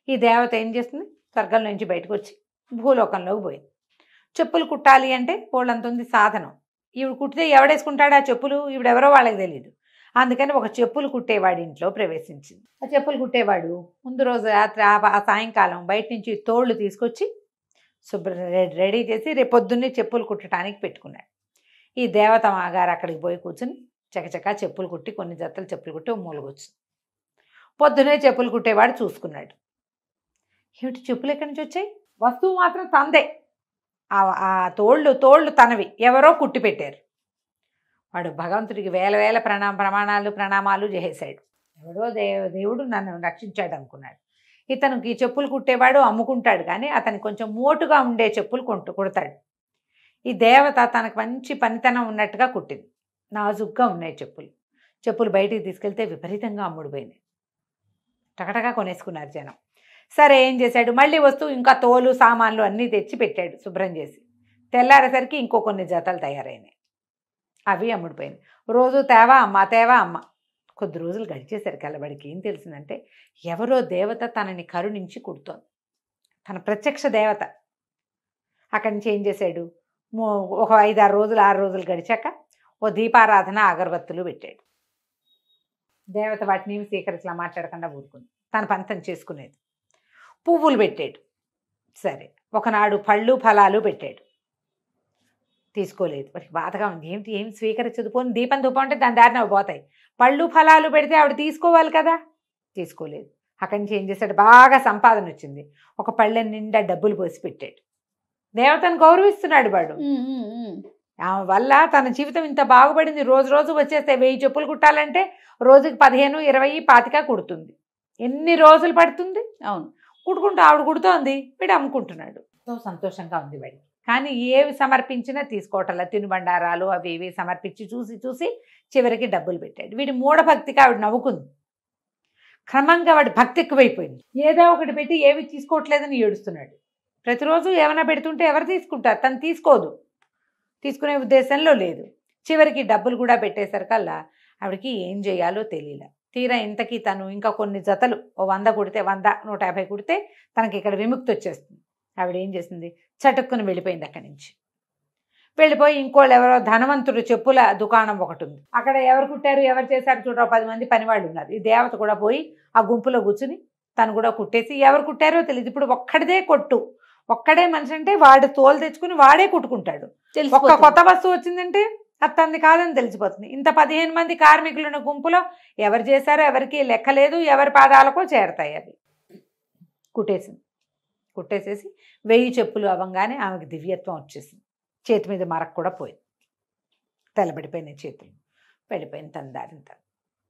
ఈ దేవత ఏం చేస్తుంది, స్వర్గం నుంచి బయటకు వచ్చి భూలోకంలోకి పోయింది. చెప్పులు కుట్టాలి అంటే పోళ్ళంత ఉంది సాధనం. ఈవిడ కుట్టితే ఎవడేసుకుంటాడు ఆ చెప్పులు, ఈవిడెవరో వాళ్ళకి తెలియదు. అందుకని ఒక చెప్పులు కుట్టేవాడి ఇంట్లో ప్రవేశించింది. ఆ చెప్పులు కుట్టేవాడు ముందు రోజు రాత్రి ఆ సాయంకాలం బయట నుంచి తోళ్ళు తీసుకొచ్చి రెడీ చేసి రేపొద్దున్నే చెప్పులు కుట్టడానికి పెట్టుకున్నాడు. ఈ దేవత మాగారు అక్కడికి పోయి కూర్చుని చకచకా చెప్పులు కుట్టి, కొన్ని జతలు చెప్పులు కుట్టి మూలగొచ్చు. పొద్దునే చెప్పులు కుట్టేవాడు చూసుకున్నాడు. ఏమిటి చెప్పులు ఎక్కడి నుంచి వచ్చాయి, వస్తువు మాత్రం తందే, ఆ తోళ్ళు తనవి, ఎవరో కుట్టి పెట్టారు. వాడు భగవంతుడికి వేల ప్రణామాలు చేసేశాడు. ఎవడో దేవుడు నన్ను రక్షించాడు అనుకున్నాడు. ఇతనికి చెప్పులు కుట్టేవాడు అమ్ముకుంటాడు, కానీ అతనికి కొంచెం మోటుగా ఉండే చెప్పులు కుడతాడు. ఈ దేవత తనకు మంచి పనితనం ఉన్నట్టుగా కుట్టింది. నాజుగ్గా ఉన్నాయి చెప్పులు బయటికి తీసుకెళ్తే విపరీతంగా అమ్ముడుపోయినాయి. టకటగా కొనేసుకున్నారు జనం. సరే ఏం చేశాడు, మళ్ళీ వస్తువు ఇంకా తోలు సామాన్లు అన్నీ తెచ్చి పెట్టాడు శుభ్రం చేసి. తెల్లారేసరికి ఇంకో కొన్ని జతలు తయారైనాయి. అవి అమ్ముడిపోయినాయి. రోజు తేవా అమ్మ. కొద్ది రోజులు గడిచేసరికి అలబడికి ఏం తెలిసిందంటే, ఎవరో దేవత తనని కరుణించి కుడుతోంది. తన ప్రత్యక్ష దేవత. అక్కడి నుంచి ఏం చేశాడు, ఒక 5-6 రోజులు 6 రోజులు గడిచాక ఓ దీపారాధన అగరబత్తులు పెట్టాడు. దేవత వాటిని ఏమి స్వీకరించలా, మాట్లాడకుండా ఊరుకుంది, తన పంతం చేసుకునేది. పువ్వులు పెట్టాడు. సరే ఒకనాడు పళ్ళు ఫలాలు పెట్టాడు, తీసుకోలేదు. వాడికి బాధగా ఉంది, ఏం స్వీకరించదు. పోనీ దీపం ధూపం అంటే దాని దారిన పోతాయి, పళ్ళు ఫలాలు పెడితే ఆవిడ తీసుకోవాలి కదా, తీసుకోలేదు. అక్కడి నుంచి ఏం చేశాడు, బాగా సంపాదన వచ్చింది, ఒక పళ్ళె నిండా డబ్బులు పోసి పెట్టాడు. దేవతను గౌరవిస్తున్నాడు వాడు. ఆమె వల్ల తన జీవితం ఇంత బాగుపడింది. రోజు వచ్చేస్తే 1000 చెప్పులు కుట్టాలంటే రోజుకి 15, 20, 25 కుడుతుంది. ఎన్ని రోజులు పడుతుంది. అవును, ఆవిడ కుడుతోంది, వీడు అమ్ముకుంటున్నాడు. ఎంతో సంతోషంగా ఉంది వాడికి. కానీ ఏవి సమర్పించినా తీసుకోవటంలా. తినుబండారాలు అవి ఇవి సమర్పించి చూసి చివరికి డబ్బులు పెట్టాడు. వీడి మూఢభక్తికి ఆవిడ నవ్వుకుంది. క్రమంగా వాడి భక్తి ఎక్కువైపోయింది. ఏదో ఒకటి పెట్టి ఏమి తీసుకోవట్లేదని ఏడుస్తున్నాడు. ప్రతిరోజు ఏమైనా పెడుతుంటే ఎవరు తీసుకుంటారు? తను తీసుకోదు, తీసుకునే ఉద్దేశంలో లేదు. చివరికి డబ్బులు కూడా పెట్టేసరికల్లా ఆవిడకి ఏం చేయాలో తెలియలే. తీరా ఇంతకీ తను ఇంకా కొన్ని జతలు 100 కుడితే 100, 150 కుడితే తనకి ఇక్కడ విముక్తి వచ్చేస్తుంది. ఆవిడ ఏం చేసింది, చటుక్కుని వెళ్ళిపోయింది అక్కడి నుంచి. వెళ్ళిపోయి ఇంకోళ్ళు ఎవరో ధనవంతుడు చెప్పుల దుకాణం ఒకటి ఉంది, అక్కడ ఎవరు కుట్టారు ఎవరు చేశారు చూడ 10 మంది పనివాళ్ళు ఉన్నారు. ఈ దేవత కూడా పోయి ఆ గుంపులో కూర్చుని తను కూడా కుట్టేసి ఎవరు కుట్టారో తెలియదు. ఇప్పుడు ఒక్కడిదే కొట్టు, ఒక్కడే మనిషి అంటే వాడు తోలు తెచ్చుకుని వాడే కుట్టుకుంటాడు. ఒక్క కొత్త వస్తువు వచ్చిందంటే అది తనది కాదని తెలిసిపోతుంది. ఇంత 15 మంది కార్మికులున్న గుంపులో ఎవరు చేశారో ఎవరికి లెక్క లేదు, ఎవరి పాదాలకో చేరతాయి. అవి కుట్టేసింది. కుట్టేసేసి 1000 చెప్పులు అవ్వగానే ఆమెకు దివ్యత్వం వచ్చేసింది. చేతి మీద మరక కూడా పోయింది, తెల్లబడిపోయినాయి చేతులు, వెళ్ళిపోయింది తన దారిని తను.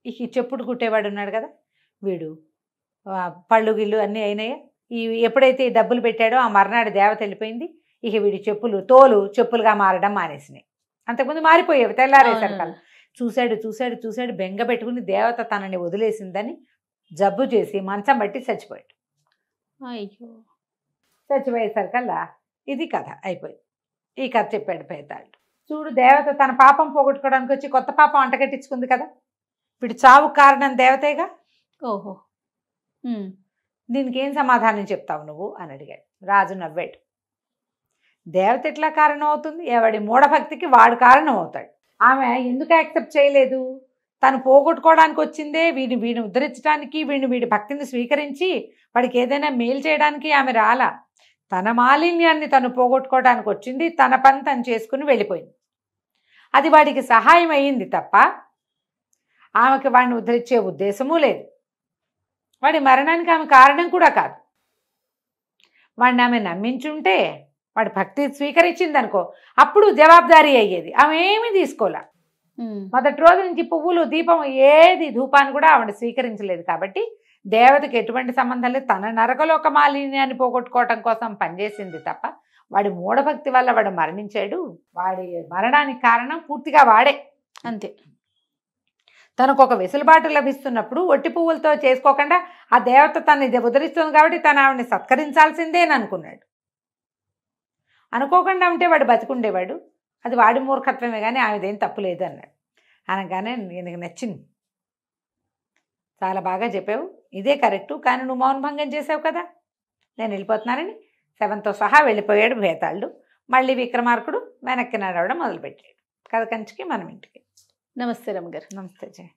ఈ చెప్పుడు కుట్టేవాడు ఉన్నాడు కదా, వీడు పళ్ళు గిళ్ళు అన్నీ అయినాయి. ఎప్పుడైతే ఈ డబ్బులు పెట్టాడో ఆ మర్నాడు దేవత వెళ్ళిపోయింది. ఇక వీడి తోలు చెప్పులుగా మారడం మానేసినాయి. అంతకుముందు మారిపోయేవి తెల్లారేసరికల్లా. చూశాడు బెంగ పెట్టుకుని దేవత తనని వదిలేసిందని జబ్బు చేసి మంచం బట్టి చచ్చిపోయాడు. అయ్యో, చచ్చిపోయేసరికల్లా ఇది కథ అయిపోయింది. ఈ కథ చెప్పాడు భేతాళుడు. చూడు, దేవత తన పాపం పోగొట్టుకోవడానికి వచ్చి కొత్త పాపం అంటగట్టించుకుంది కదా, వీడు చావు కారణం దేవతేగా. ఓహో, దీనికి ఏం సమాధానం చెప్తావు నువ్వు అని అడిగాడు. రాజు నవ్వాడు. దేవత ఎట్లా కారణం అవుతుంది? ఎవడి మూఢభక్తికి వాడు కారణం అవుతాడు. ఆమె ఎందుకు యాక్సెప్ట్ చేయలేదు? తను పోగొట్టుకోవడానికి వచ్చిందే వీడిని ఉద్ధరించడానికి, వీడి భక్తిని స్వీకరించి వాడికి ఏదైనా మేలు చేయడానికి ఆమె రాలా. తన మాలిన్యాన్ని తను పోగొట్టుకోవడానికి వచ్చింది. తన పని తను చేసుకుని వెళ్ళిపోయింది. అది వాడికి సహాయం అయ్యింది తప్ప ఆమెకి వాడిని ఉద్ధరించే ఉద్దేశమూ లేదు. వాడి మరణానికి ఆమె కారణం కూడా కాదు. వాడిని ఆమె నమ్మించుంటే, వాడి భక్తి స్వీకరించింది అనుకో, అప్పుడు జవాబుదారీ అయ్యేది. ఆమె ఏమీ తీసుకోలే. మొదటి రోజు నుంచి పువ్వులు, దీపం, ఏది ధూపాన్ని కూడా ఆవిడ స్వీకరించలేదు. కాబట్టి దేవతకి ఎటువంటి సంబంధం లేదు. తన నరకలోక మాలిన్యాన్ని పోగొట్టుకోవటం కోసం పనిచేసింది తప్ప వాడి మూఢభక్తి వల్ల వాడు మరణించాడు. వాడి మరణానికి కారణం పూర్తిగా వాడే, అంతే. తనకు ఒక వెసులుబాటు లభిస్తున్నప్పుడు ఒట్టి పువ్వులతో చేసుకోకుండా ఆ దేవత తనని ఉద్ధరిస్తుంది కాబట్టి తను ఆవిడని సత్కరించాల్సిందే అని అనుకున్నాడు. అనుకోకుండా ఉంటే వాడు బతికుండేవాడు. అది వాడి మూర్ఖత్వమే కానీ ఆమెదేం తప్పు లేదు అన్నాడు. అనగానే నీకు నచ్చింది, చాలా బాగా చెప్పావు, ఇదే కరెక్టు, కానీ నువ్వు మౌనభంగం చేసావు కదా, నేను వెళ్ళిపోతున్నానని శవంతో సహా వెళ్ళిపోయాడు భేతాళుడు. మళ్ళీ విక్రమార్కుడు వెనక్కి నడవడం మొదలుపెట్టాడు. కథ కంచికి మనం ఇంటికి. నమస్తే రమ్మగారు. నమస్తే జయ.